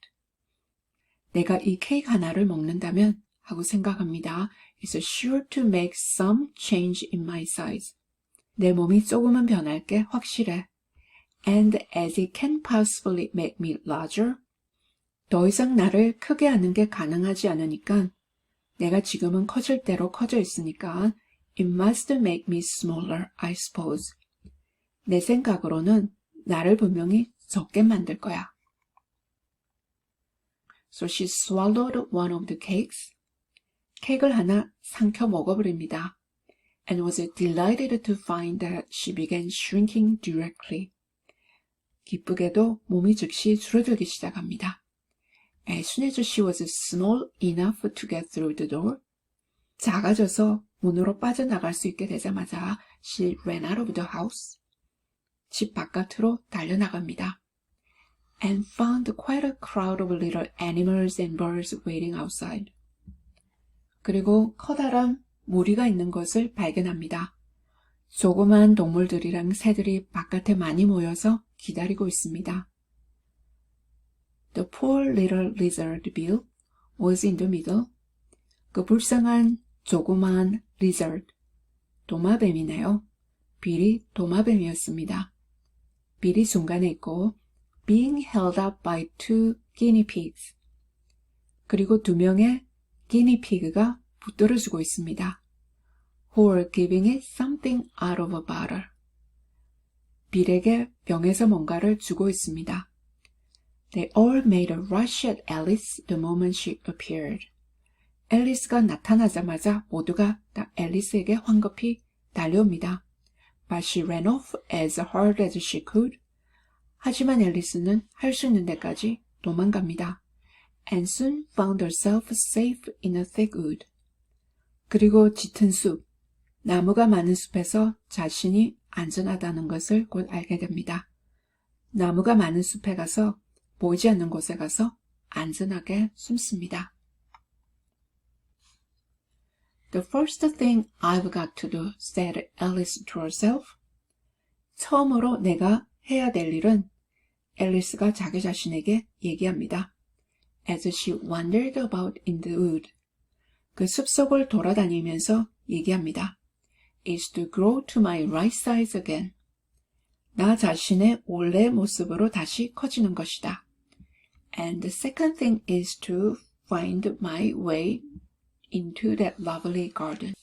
내가 이 케이크 하나를 먹는다면 하고 생각합니다. It's sure to make some change in my size. 내 몸이 조금은 변할 게 확실해. And as it can possibly make me larger, 더 이상 나를 크게 하는 게 가능하지 않으니까 내가 지금은 커질 대로 커져 있으니까 it must make me smaller, I suppose. 내 생각으로는 나를 분명히 적게 만들 거야. So she swallowed one of the cakes. 케이크를 하나 삼켜 먹어버립니다. And was delighted to find that she began shrinking directly. 기쁘게도 몸이 즉시 줄어들기 시작합니다. As soon as she was small enough to get through the door, 작아져서 문으로 빠져나갈 수 있게 되자마자 she ran out of the house. 집 바깥으로 달려나갑니다. And found quite a crowd of little animals and birds waiting outside. 그리고 커다란 무리가 있는 것을 발견합니다. 조그만 동물들이랑 새들이 바깥에 많이 모여서 기다리고 있습니다. The poor little lizard Bill was in the middle. 그 불쌍한 조그만 lizard, 도마뱀이네요. 빌이 도마뱀이었습니다. 빌이 중간에 있고 being held up by two guinea pigs. 그리고 두 명의 guinea pig가 붙들어주고 있습니다. Who were giving it something out of a bottle. 빌에게 병에서 뭔가를 주고 있습니다. They all made a rush at Alice the moment she appeared. 앨리스가 나타나자마자 모두가 다 앨리스에게 황급히 달려옵니다. But she ran off as hard as she could. 하지만 앨리스는 할 수 있는 데까지 도망갑니다. And soon found herself safe in a thick wood. 그리고 짙은 숲, 나무가 많은 숲에서 자신이 안전하다는 것을 곧 알게 됩니다. 나무가 많은 숲에 가서 보이지 않는 곳에 가서 안전하게 숨습니다. The first thing I've got to do, said Alice to herself. 처음으로 내가 해야 될 일은 앨리스가 자기 자신에게 얘기합니다. As she wandered about in the wood. 그 숲속을 돌아다니면서 얘기합니다. Is to grow to my right size again. 나 자신의 원래의 모습으로 다시 커지는 것이다. And the second thing is to find my way into that lovely garden.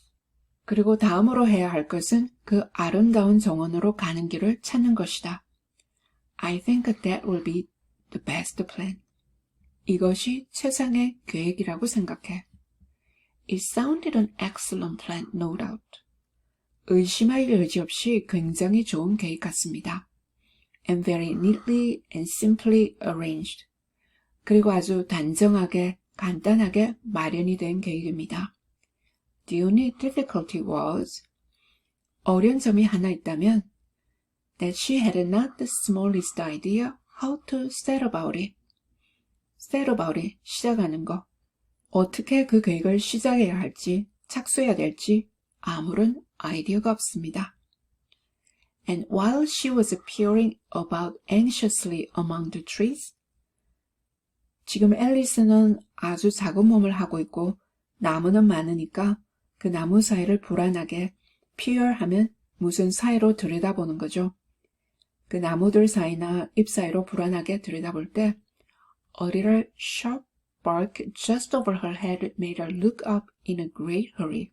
그리고 다음으로 해야 할 것은 그 아름다운 정원으로 가는 길을 찾는 것이다. I think that will be the best plan. 이것이 최상의 계획이라고 생각해. It sounded an excellent plan, no doubt. 의심할 여지 없이 굉장히 좋은 계획 같습니다. And very neatly and simply arranged. 그리고 아주 단정하게, 간단하게 마련이 된 계획입니다. The only difficulty was, 어려운 점이 하나 있다면, that she had not the smallest idea how to set about it. set about it, 시작하는 거. 어떻게 그 계획을 시작해야 할지, 착수해야 될지 아무런 아이디어가 없습니다. And while she was peering about anxiously among the trees, 지금 앨리스는 아주 작은 몸을 하고 있고 나무는 많으니까 그 나무 사이를 불안하게 peer하면 무슨 사이로 들여다보는 거죠. 그 나무들 사이나 잎 사이로 불안하게 들여다볼 때 a little sharp bark just over her head made her look up in a great hurry.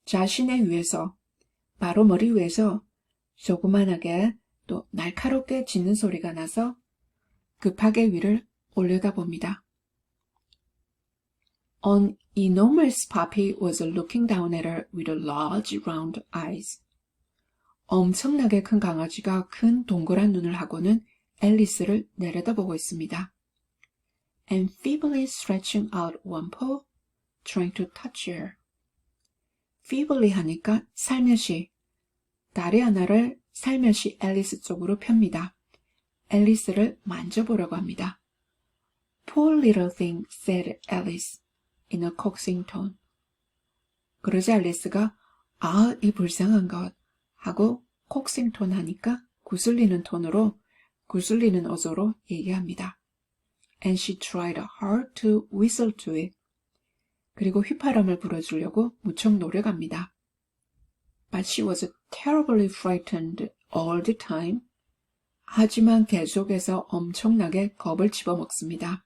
자신의 위에서, 바로 머리 위에서 조그만하게 또 날카롭게 짖는 소리가 나서 급하게 위를 올려다봅니다. An enormous puppy was looking down at her with large round eyes. 엄청나게 큰 강아지가 큰 동그란 눈을 하고는 앨리스를 내려다보고 있습니다. and feebly stretching out one paw, trying to touch her. feebly 하니까 살며시, 다리 하나를 살며시 앨리스 쪽으로 펴니다. 앨리스를 만져보려고 합니다. Poor little thing, said Alice in a coaxing tone. 그러자 앨리스가 아, 이 불쌍한 것 하고 coaxing tone 하니까 구슬리는 톤으로, 구슬리는 어조로 얘기합니다. And she tried hard to whistle to it. 그리고 휘파람을 불어주려고 무척 노력합니다. But she was terribly frightened all the time. 하지만 계속해서 엄청나게 겁을 집어먹습니다.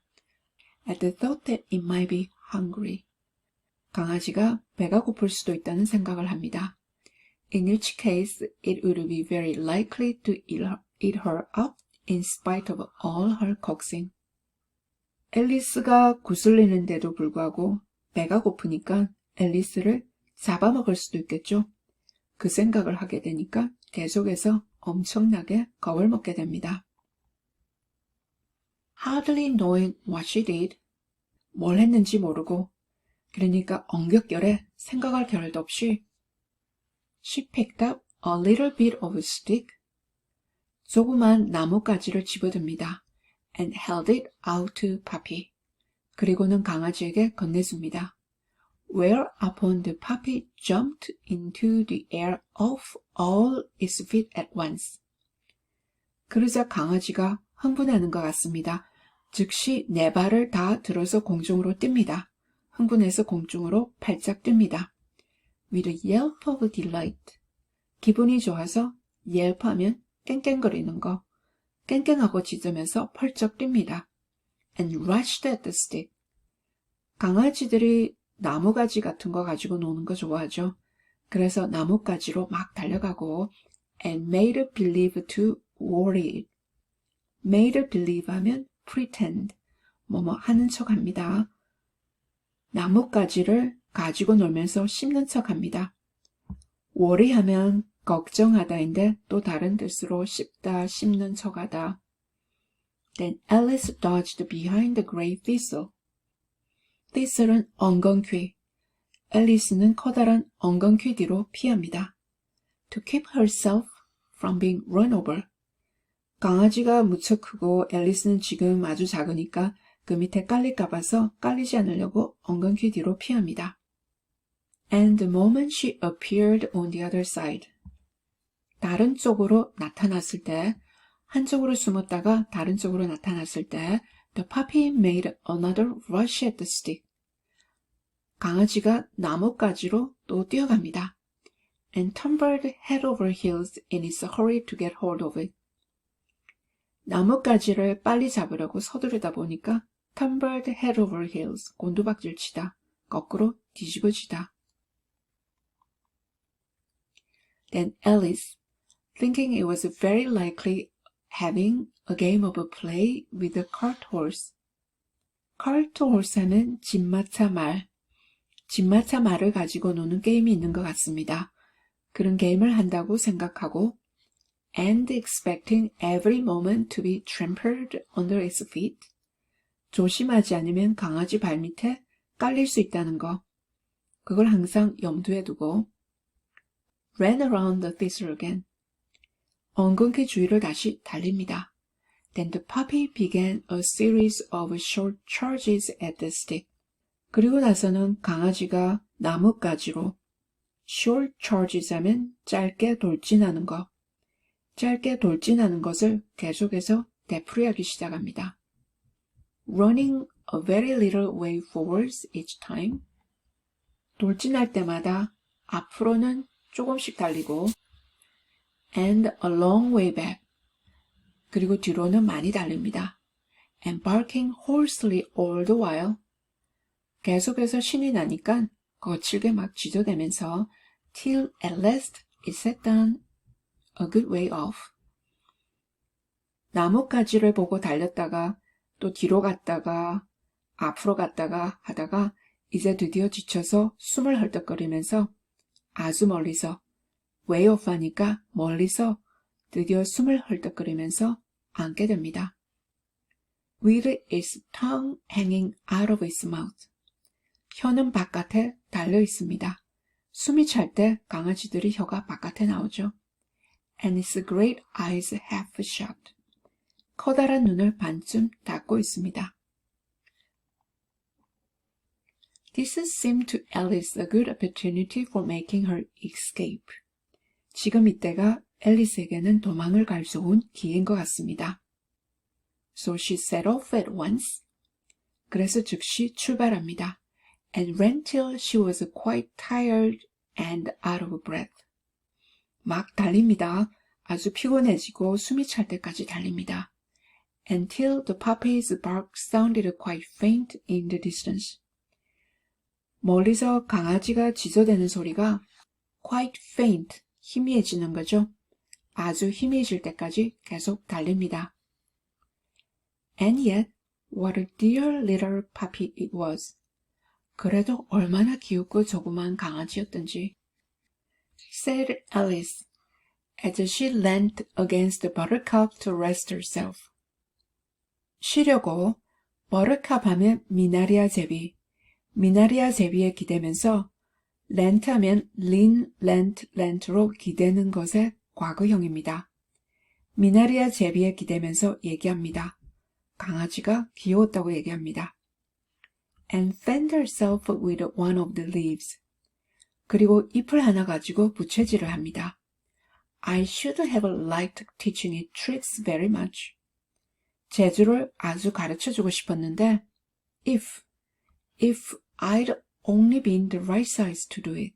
At the thought that it might be hungry. 강아지가 배가 고플 수도 있다는 생각을 합니다. In which case, it would be very likely to eat her up in spite of all her coaxing. 앨리스가 구슬리는데도 불구하고 배가 고프니까 앨리스를 잡아먹을 수도 있겠죠. 그 생각을 하게 되니까 계속해서 엄청나게 겁을 먹게 됩니다. Hardly knowing what she did, 뭘 했는지 모르고, 그러니까 엉겹결에 생각할 겨를도 없이 She picked up a little bit of stick, 조그만 나뭇가지를 집어듭니다. And held it out to Puppy. 그리고는 강아지에게 건네줍니다. Whereupon the puppy jumped into the air off all its feet at once. 그러자 강아지가 흥분하는 것 같습니다. 즉시 네 발을 다 들어서 공중으로 뜁니다. 흥분해서 공중으로 팔짝 뜁니다. With a yelp of delight. 기분이 좋아서 yelp하면 깽깽거리는 거. 깽깽하고 짖으면서 펄쩍 뜁니다. And rushed at the stick. 강아지들이 나무가지 같은 거 가지고 노는 거 좋아하죠. 그래서 나뭇가지로 막 달려가고 and made believe to worry it. made believe 하면 pretend, 뭐뭐 하는 척 합니다. 나뭇가지를 가지고 놀면서 씹는 척 합니다. worry 하면 걱정하다인데 또 다른 뜻으로 씹다, 씹는 척하다. Then Alice dodged behind the great thistle. thistle은 엉겅퀴. 앨리스는 커다란 엉겅퀴 뒤로 피합니다. To keep herself from being run over. 강아지가 무척 크고 앨리스는 지금 아주 작으니까 그 밑에 깔릴까 봐서 깔리지 않으려고 엉겅퀴 뒤로 피합니다. And the moment she appeared on the other side. 다른 쪽으로 나타났을 때, 한쪽으로 숨었다가 다른 쪽으로 나타났을 때 The puppy made another rush at the stick. 강아지가 나뭇가지로 또 뛰어갑니다. And tumbled head over heels in its hurry to get hold of it. 나뭇가지를 빨리 잡으려고 서두르다 보니까 tumbled head over heels, 곤두박질 치다, 거꾸로 뒤집어지다. Then Alice, thinking it was very likely having a game of play with the cart horse. cart horse 하면 집마차 말. 집마차 말을 가지고 노는 게임이 있는 것 같습니다. 그런 게임을 한다고 생각하고 and expecting every moment to be trampled under its feet. 조심하지 않으면 강아지 발밑에 깔릴 수 있다는 거. 그걸 항상 염두에 두고 ran around the thistle again. 엉겅퀴 주위를 다시 달립니다. Then the puppy began a series of short charges at the stick. 그리고 나서는 강아지가 나뭇가지로 short charges 하면 짧게 돌진하는 것. 짧게 돌진하는 것을 계속해서 되풀이하기 시작합니다. Running a very little way forwards each time. 돌진할 때마다 앞으로는 조금씩 달리고 and a long way back. 그리고 뒤로는 많이 달립니다. And barking hoarsely all the while. 계속해서 신이 나니까 거칠게 막 짖어대면서 till at last it sat down a good way off. 나뭇가지를 보고 달렸다가 또 뒤로 갔다가 앞으로 갔다가 하다가 이제 드디어 지쳐서 숨을 헐떡거리면서 아주 멀리서 way off 하니까 멀리서 드디어 숨을 헐떡거리면서 앉게 됩니다. with its tongue hanging out of its mouth. 혀는 바깥에 달려 있습니다. 숨이 찰 때 강아지들이 혀가 바깥에 나오죠. And its great eyes half shut. 커다란 눈을 반쯤 닫고 있습니다. This seemed to Alice a good opportunity for making her escape. 지금 이때가 앨리스에게는 도망을 갈 좋은 기회인 것 같습니다. So she set off at once. 그래서 즉시 출발합니다. And ran till she was quite tired and out of breath. 막 달립니다. 아주 피곤해지고 숨이 찰 때까지 달립니다. Until the puppy's bark sounded quite faint in the distance. 멀리서 강아지가 짖어대는 소리가 quite faint, 희미해지는 거죠. 아주 희미해질 때까지 계속 달립니다. And yet, what a dear little puppy it was. 그래도 얼마나 귀엽고 조그만 강아지였던지. said Alice, as she leant against the buttercup to rest herself. 쉬려고 버터컵 하면 미나리아 제비, 미나리아 제비에 기대면서 leant 하면 lean, leant로 기대는 것의 과거형입니다. 미나리아 제비에 기대면서 얘기합니다. 강아지가 귀여웠다고 얘기합니다. And fanned herself with one of the leaves. 그리고 잎을 하나 가지고 부채질을 합니다. I should have liked teaching it tricks very much. 재주를 아주 가르쳐주고 싶었는데 if I'd only been the right size to do it.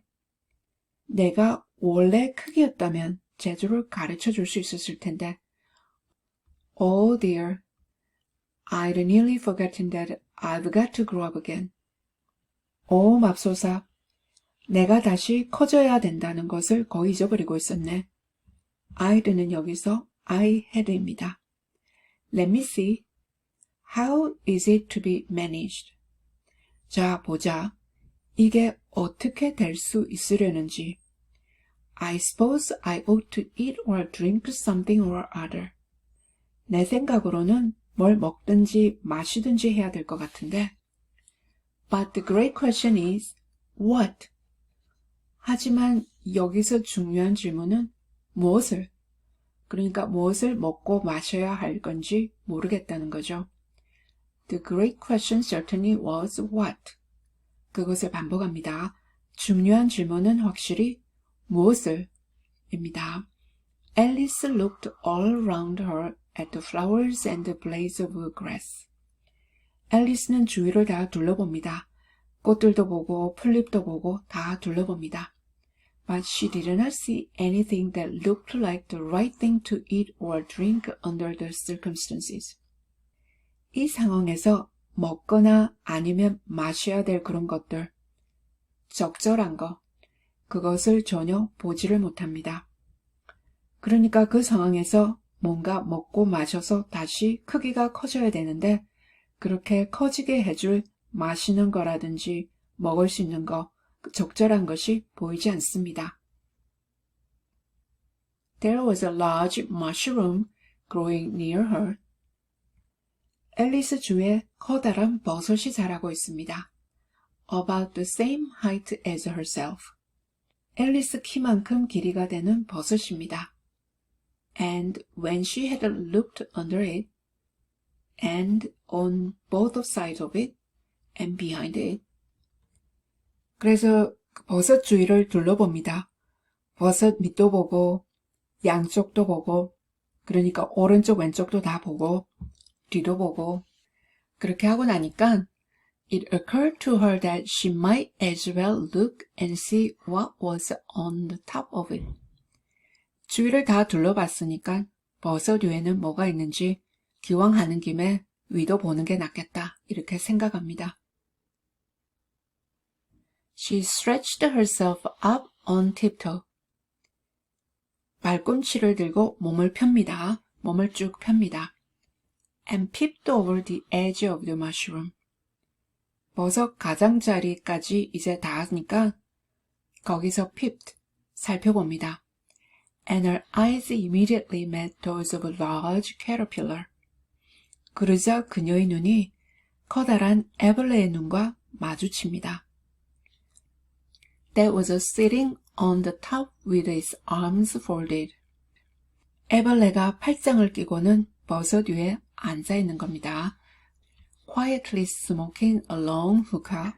내가 원래 크기였다면 재주를 가르쳐줄 수 있었을 텐데 Oh dear, I'd nearly forgotten that I've got to grow up again. 오 맙소사, 내가 다시 커져야 된다는 것을 거의 잊어버리고 있었네. I'd는 여기서 I had입니다. Let me see. How is it to be managed? 자, 보자. 이게 어떻게 될 수 있으려는지. I suppose I ought to eat or drink something or other. 내 생각으로는 뭘 먹든지 마시든지 해야 될 것 같은데. But the great question is, what? 하지만 여기서 중요한 질문은 무엇을? 그러니까 무엇을 먹고 마셔야 할 건지 모르겠다는 거죠. The great question certainly was what? 그것을 반복합니다. 중요한 질문은 확실히 무엇을? 입니다. Alice looked all around her at the flowers and the blades of grass. 앨리스는 주위를 다 둘러봅니다. 꽃들도 보고 풀잎도 보고 다 둘러봅니다. But she did not see anything that looked like the right thing to eat or drink under the circumstances. 이 상황에서 먹거나 아니면 마셔야 될 그런 것들, 적절한 거, 그것을 전혀 보지를 못합니다. 그러니까 그 상황에서 뭔가 먹고 마셔서 다시 크기가 커져야 되는데 그렇게 커지게 해줄 마시는 거라든지 먹을 수 있는 거, 적절한 것이 보이지 않습니다. There was a large mushroom growing near her. 앨리스 주위에 커다란 버섯이 자라고 있습니다. About the same height as herself. 앨리스 키만큼 길이가 되는 버섯입니다. And when she had looked under it, and on both sides of it, and behind it. 그래서 버섯 주위를 둘러봅니다. 버섯 밑도 보고, 양쪽도 보고, 그러니까 오른쪽 왼쪽도 다 보고, 뒤도 보고, 그렇게 하고 나니까 it occurred to her that she might as well look and see what was on the top of it. 주위를 다 둘러봤으니까 버섯 위에는 뭐가 있는지 기왕 하는 김에 위도 보는 게 낫겠다 이렇게 생각합니다. She stretched herself up on tiptoe. 발꿈치를 들고 몸을 펴니다. 몸을 쭉 펴니다. And peeped over the edge of the mushroom. 버섯 가장자리까지 이제 닿으니까 거기서 peeped, 살펴봅니다. And her eyes immediately met those of a large caterpillar. 그러자 그녀의 눈이 커다란 애벌레의 눈과 마주칩니다. That was sitting on the top with its arms folded. 애벌레가 팔짱을 끼고는 버섯 위에 앉아 있는 겁니다. Quietly smoking a long hookah.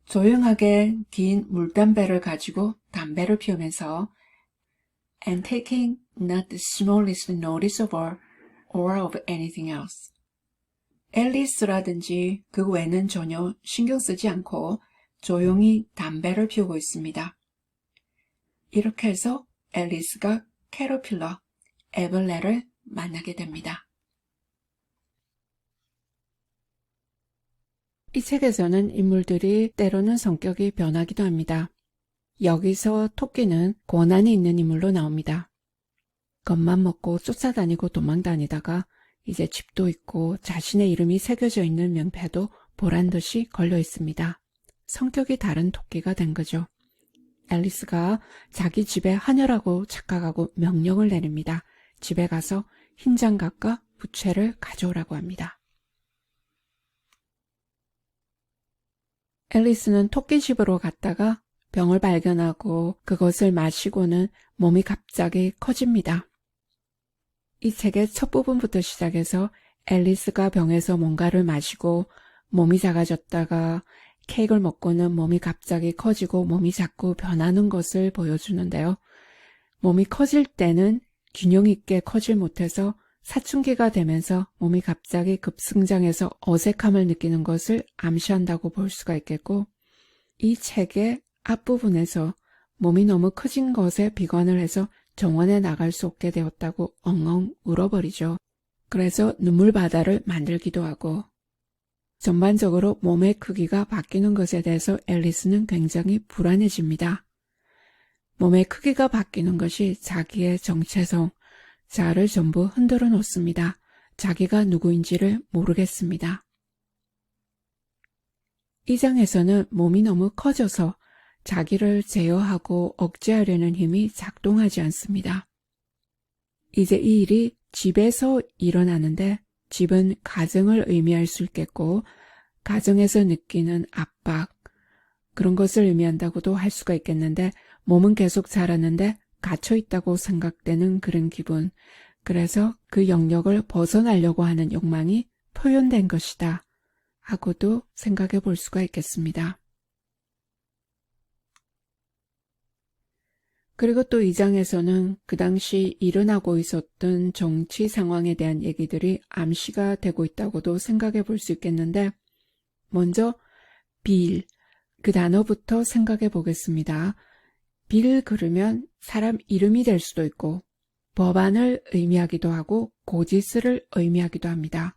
조용하게 긴 물담배를 가지고 담배를 피우면서 and taking not the smallest notice of her or of anything else. 앨리스라든지 그 외에는 전혀 신경 쓰지 않고 조용히 담배를 피우고 있습니다. 이렇게 해서 앨리스가 캐터필러, 애벌레를 만나게 됩니다. 이 책에서는 인물들이 때로는 성격이 변하기도 합니다. 여기서 토끼는 고난이 있는 인물로 나옵니다. 겁만 먹고 쫓아다니고 도망다니다가 이제 집도 있고 자신의 이름이 새겨져 있는 명패도 보란듯이 걸려 있습니다. 성격이 다른 토끼가 된 거죠. 앨리스가 자기 집에 하녀라고 착각하고 명령을 내립니다. 집에 가서 흰 장갑과 부채를 가져오라고 합니다. 앨리스는 토끼집으로 갔다가 병을 발견하고 그것을 마시고는 몸이 갑자기 커집니다. 이 책의 첫 부분부터 시작해서 앨리스가 병에서 뭔가를 마시고 몸이 작아졌다가 케이크를 먹고는 몸이 갑자기 커지고 몸이 자꾸 변하는 것을 보여주는데요. 몸이 커질 때는 균형 있게 커질 못해서 사춘기가 되면서 몸이 갑자기 급성장해서 어색함을 느끼는 것을 암시한다고 볼 수가 있겠고, 이 책의 앞부분에서 몸이 너무 커진 것에 비관을 해서 정원에 나갈 수 없게 되었다고 엉엉 울어버리죠. 그래서 눈물바다를 만들기도 하고, 전반적으로 몸의 크기가 바뀌는 것에 대해서 앨리스는 굉장히 불안해집니다. 몸의 크기가 바뀌는 것이 자기의 정체성, 자아를 전부 흔들어 놓습니다. 자기가 누구인지를 모르겠습니다. 이 장에서는 몸이 너무 커져서 자기를 제어하고 억제하려는 힘이 작동하지 않습니다. 이제 이 일이 집에서 일어나는데 집은 가정을 의미할 수 있겠고 가정에서 느끼는 압박, 그런 것을 의미한다고도 할 수가 있겠는데 몸은 계속 자라는데 갇혀있다고 생각되는 그런 기분, 그래서 그 영역을 벗어나려고 하는 욕망이 표현된 것이다 하고도 생각해 볼 수가 있겠습니다. 그리고 또 이 장에서는 그 당시 일어나고 있었던 정치 상황에 대한 얘기들이 암시가 되고 있다고도 생각해 볼 수 있겠는데, 먼저 빌, 그 단어부터 생각해 보겠습니다. 빌 그러면 사람 이름이 될 수도 있고 법안을 의미하기도 하고 고지서를 의미하기도 합니다.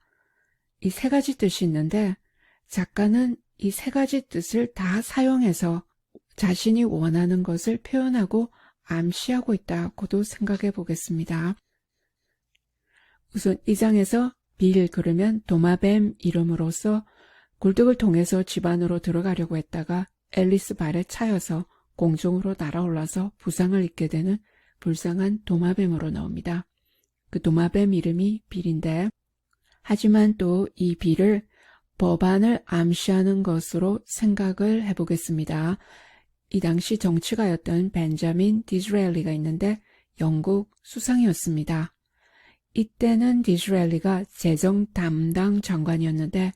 이 세 가지 뜻이 있는데 작가는 이 세 가지 뜻을 다 사용해서 자신이 원하는 것을 표현하고 암시하고 있다고도 생각해 보겠습니다. 우선 이 장에서 빌 그러면 도마뱀 이름으로서 굴뚝을 통해서 집 안으로 들어가려고 했다가 앨리스 발에 차여서 공중으로 날아올라서 부상을 입게 되는 불쌍한 도마뱀으로 나옵니다. 그 도마뱀 이름이 빌인데, 하지만 또 이 빌을 법안을 암시하는 것으로 생각을 해보겠습니다. 이 당시 정치가였던 벤자민 디즈레일리가 있는데 영국 수상이었습니다. 이때는 디즈레일리가 재정 담당 장관이었는데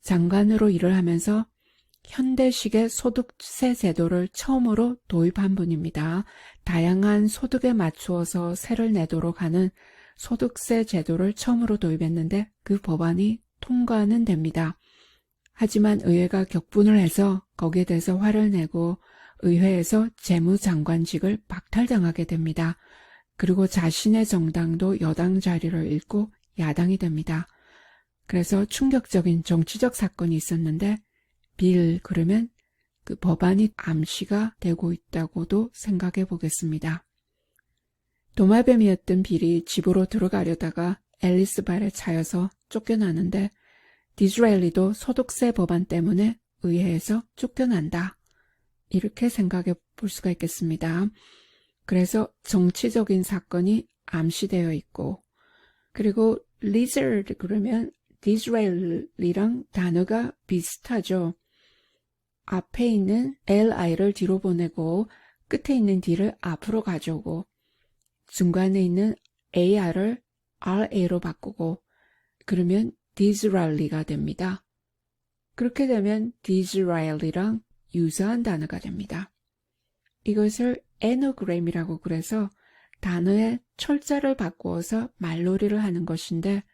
장관으로 일을 하면서 현대식의 소득세 제도를 처음으로 도입한 분입니다. 다양한 소득에 맞추어서 세를 내도록 하는 소득세 제도를 처음으로 도입했는데 그 법안이 통과는 됩니다. 하지만 의회가 격분을 해서 거기에 대해서 화를 내고 의회에서 재무장관직을 박탈당하게 됩니다. 그리고 자신의 정당도 여당 자리를 잃고 야당이 됩니다. 그래서 충격적인 정치적 사건이 있었는데 빌 그러면 그 법안이 암시가 되고 있다고도 생각해 보겠습니다. 도마뱀이었던 빌이 집으로 들어가려다가 앨리스 발에 차여서 쫓겨나는데 디즈레일리도 소득세 법안 때문에 의회에서 쫓겨난다. 이렇게 생각해 볼 수가 있겠습니다. 그래서 정치적인 사건이 암시되어 있고, 그리고 lizard 그러면 Disraeli랑 단어가 비슷하죠. 앞에 있는 li를 뒤로 보내고 끝에 있는 d를 앞으로 가져오고 중간에 있는 ar을 ra로 바꾸고 그러면 Disraeli가 됩니다. 그렇게 되면 Disraeli랑 유사한 단어가 됩니다. 이것을 Anagram이라고 그래서 단어의 철자를 바꾸어서 말놀이를 하는 것인데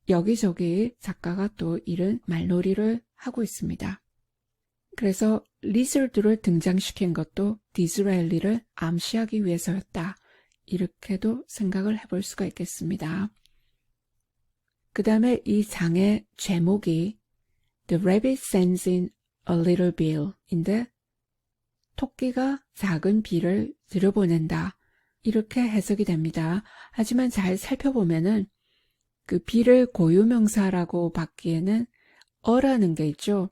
여기저기 작가가 또 이런 말놀이를 하고 있습니다. 그래서 lizard를 등장시킨 것도 디즈레일리를 암시하기 위해서였다. 이렇게도 생각을 해볼 수가 있겠습니다. 그 다음에 이 장의 제목이 The Rabbit Sends in a Little Bill인데 토끼가 작은 비를 들여보낸다. 이렇게 해석이 됩니다. 하지만 잘 살펴보면은 그 비를 고유명사라고 받기에는 어라는 게 있죠.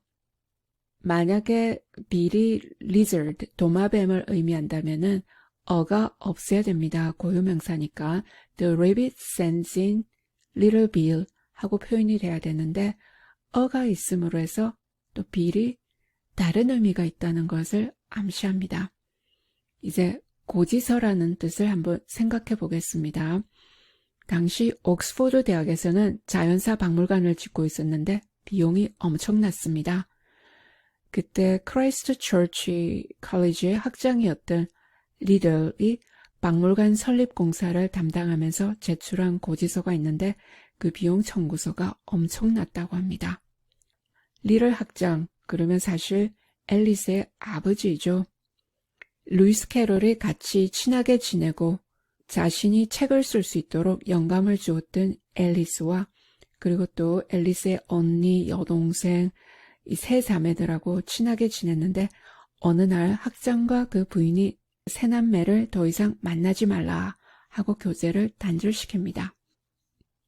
만약에 빌이 lizard, 도마뱀을 의미한다면은 어가 없어야 됩니다. 고유명사니까 The rabbit sends in little bill 하고 표현이 돼야 되는데 어가 있음으로 해서 또 빌이 다른 의미가 있다는 것을 암시합니다. 이제 고지서라는 뜻을 한번 생각해 보겠습니다. 당시 옥스포드 대학에서는 자연사 박물관을 짓고 있었는데 비용이 엄청났습니다. 그때 크라이스트 처치 컬리지의 학장이었던 리들이 박물관 설립 공사를 담당하면서 제출한 고지서가 있는데 그 비용 청구서가 엄청났다고 합니다. 리들 학장, 그러면 사실 앨리스의 아버지이죠. 루이스 캐럴이 같이 친하게 지내고 자신이 책을 쓸 수 있도록 영감을 주었던 앨리스와 그리고 또 앨리스의 언니, 여동생, 이 세 자매들하고 친하게 지냈는데 어느 날 학장과 그 부인이 세 남매를 더 이상 만나지 말라 하고 교제를 단절시킵니다.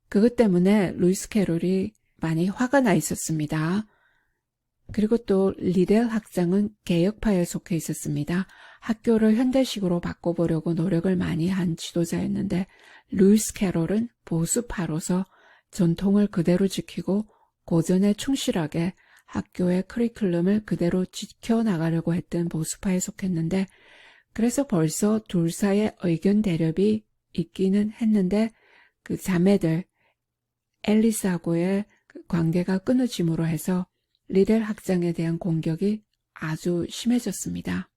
그것 때문에 루이스 캐럴이 많이 화가 나 있었습니다. 그리고 또 리델 학장은 개혁파에 속해 있었습니다. 학교를 현대식으로 바꿔보려고 노력을 많이 한 지도자였는데 루이스 캐럴은 보수파로서 전통을 그대로 지키고 고전에 충실하게 학교의 커리큘럼을 그대로 지켜나가려고 했던 보수파에 속했는데 그래서 벌써 둘 사이의 의견 대립이 있기는 했는데 그 자매들 앨리스하고의 관계가 끊어짐으로 해서 리델 학장에 대한 공격이 아주 심해졌습니다.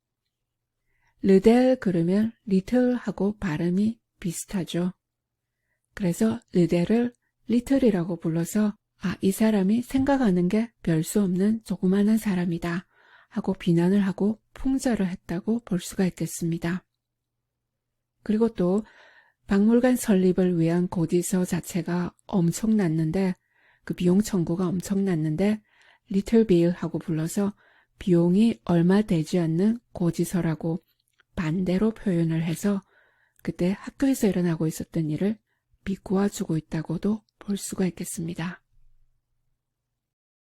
르델 그러면 리틀하고 발음이 비슷하죠. 그래서 르델을 리틀이라고 불러서 이 사람이 생각하는 게 별 수 없는 조그마한 사람이다 하고 비난을 하고 풍자를 했다고 볼 수가 있겠습니다. 그리고 또 박물관 설립을 위한 고지서 자체가 엄청났는데 그 비용 청구가 엄청났는데 리틀 빌 하고 불러서 비용이 얼마 되지 않는 고지서라고 반대로 표현을 해서 그때 학교에서 일어나고 있었던 일을 비꼬아 주고 있다고도 볼 수가 있겠습니다.